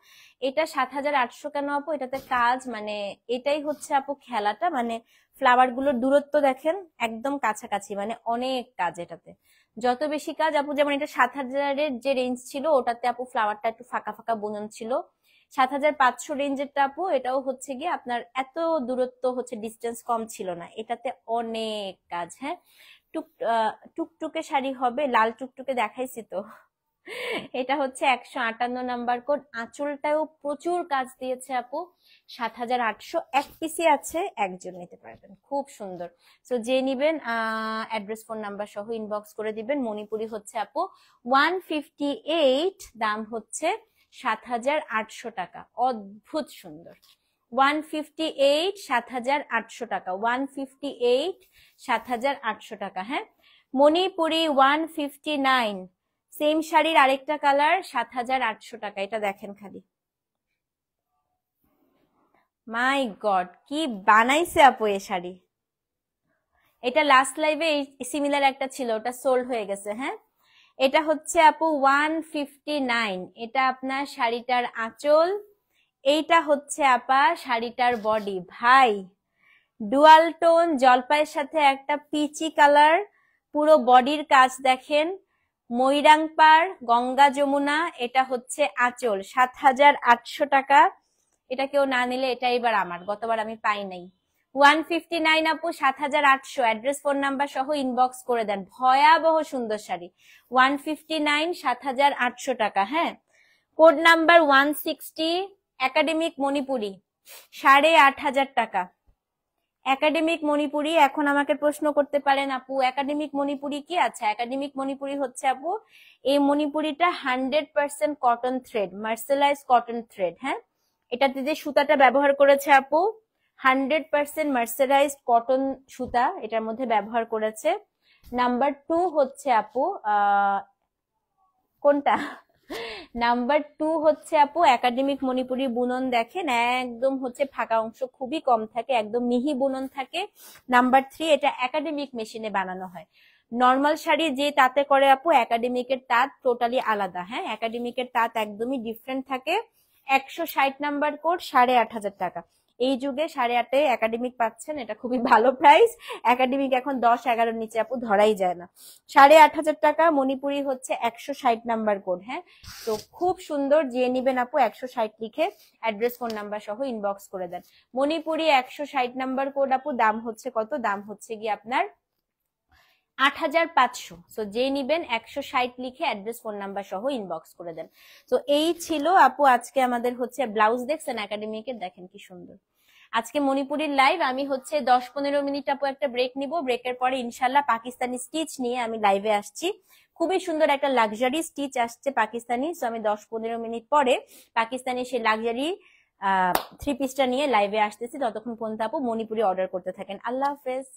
এটা 7,800 কেন আপু? এটাতে কাজ মানে এটাই হচ্ছে আপু খেলাটা, মানে ফ্লাওয়ার গুলোর দূরত্ব দেখেন একদম কাছাকাছি, মানে অনেক কাজ এটাতে। যত বেশি কাজ আপু, যেমন এটা 7,000-এর যে রেঞ্জ ছিল ওটাতে আপু ফ্লাওয়ারটা একটু ফাঁকা ফাঁকা বুনন ছিল। 7,500 রেঞ্জেরটা আপু এটাও হচ্ছে গিয়ে আপনার এত দূরত্ব হচ্ছে ডিস্টেন্স কম ছিল না, এটাতে অনেক কাজ। হ্যাঁ, টুকটুকে শাড়ি হবে, লাল টুকটুকে দেখাইছি তো। এটা হচ্ছে 158 নাম্বার কোড। আঁচলটাও প্রচুর কাজ দিয়েছে আপু। 7,800 এক পিসি আছে, একজন নিতে পারবেন, খুব সুন্দর। তো যে নিবেন অ্যাড্রেস ফোন নাম্বার সহ ইনবক্স করে দিবেন। মণিপুরি হচ্ছে আপু 158, দাম হচ্ছে 7,800 টাকা। অদ্ভুত সুন্দর। 158, 7,800 টাকা। 158, 7,800 টাকা। হ্যাঁ, মণিপুরি 159, সেম শাড়ির আরেকটা কালার, 7,800 টাকা। এটা দেখেন খালি, মাই গড কি বানাইছে আপু এ শাড়ি। এটা লাস্ট লাইভে সিমিলার একটা ছিল, ওটা সোল্ড হয়ে গেছে। হ্যাঁ, এটা হচ্ছে আপু 159। এটা আপনার শাড়িটার আঁচল, এইটা হচ্ছে আপা শাড়িটার বডি। ভাই ডুয়াল টোন জলপাইয়ের সাথে একটা পিচি কালার, পুরো বডির কাজ দেখেন। ময়ূরাং পাড়, গঙ্গা যমুনা, এটা হচ্ছে আঁচল। 7,800 টাকা। এটা কেউ না নিলে এটা এবার আমার, গতবার আমি পাই নাই। 159 আপু, 7,800। অ্যাড্রেস ফোন নাম্বার সহ ইনবক্স করে দেন। ভয়াবহ সুন্দর শাড়ি। 159, 7,800 টাকা। হ্যাঁ, কোড নাম্বার 160, একাডেমিক মণিপুরি 8,500 টাকা। একাডেমিক মণিপুরি। এখন আমাকে প্রশ্ন করতে পারেন আপু একাডেমিক মণিপুরি কি? আছে, একাডেমিক মণিপুরি হচ্ছে আপু এই মণিপুরিটা 100% cotton thread, mercerised cotton thread. হ্যাঁ, এটাতে যে সুতাটা ব্যবহার করেছে আপু 100% মার্সেলাইজ কটন সুতা এটার মধ্যে ব্যবহার করেছে। নাম্বার 2 হচ্ছে আপু কোনটা, নাম্বার 2 হচ্ছে আপু একাডেমিক মণিপুরি বুনন। দেখেন একদম হচ্ছে ফাঁকা অংশ খুবই কম থাকে, একদম মিহি বুনন থাকে। নাম্বার 3, এটা একাডেমিক মেশিনে বানানো হয়। নর্মাল শাড়ি যে তাঁতে করে আপু, একাডেমিকের তাঁত টোটালি আলাদা। হ্যাঁ, একাডেমিকের তাঁত একদমই ডিফারেন্ট থাকে। 160 নাম্বার কোড, 8,500 টাকা। এই যুগে 8.5 একাডেমিক পাচ্ছেন, এটা খুবই ভালো প্রাইস। একাডেমিক এখন 10-11 নিচে আপু ধরাই যায় না। 8,500 টাকা। মণিপুরি হচ্ছে 160 নাম্বার কোড। হ্যাঁ, তো খুব সুন্দর, যে নিবেন আপু 160 লিখে অ্যাড্রেস ফোন নাম্বার সহ ইনবক্স করে দেন। মণিপুরি 160 নাম্বার কোড আপু, দাম হচ্ছে কত? দাম হচ্ছে কি আপনার 8,500। তো যে নিবেন 160 লিখে অ্যাড্রেস ফোন নাম্বার সহ ইনবক্স করে দেন। তো এই ছিল আপু আজকে আমাদের হচ্ছে ব্লাউজ দেখছেন একাডেমিকের, দেখেন কি সুন্দর। আজকে মণিপুরের লাইভ। আমি হচ্ছে 10-15 মিনিট আপু একটা ব্রেক নিব, ব্রেকের পরে ইনশাল্লাহ পাকিস্তানি স্টিচ নিয়ে আমি লাইভে আসছি। খুবই সুন্দর একটা লাক্সারি স্টিচ আসছে পাকিস্তানি। তো আমি 10-15 মিনিট পরে পাকিস্তানি সেই লাক্সারি 3 পিসটা নিয়ে লাইভে আসতেছি। ততক্ষণ পর্যন্ত আপু মণিপুরি অর্ডার করতে থাকেন। আল্লাহ হাফেজ।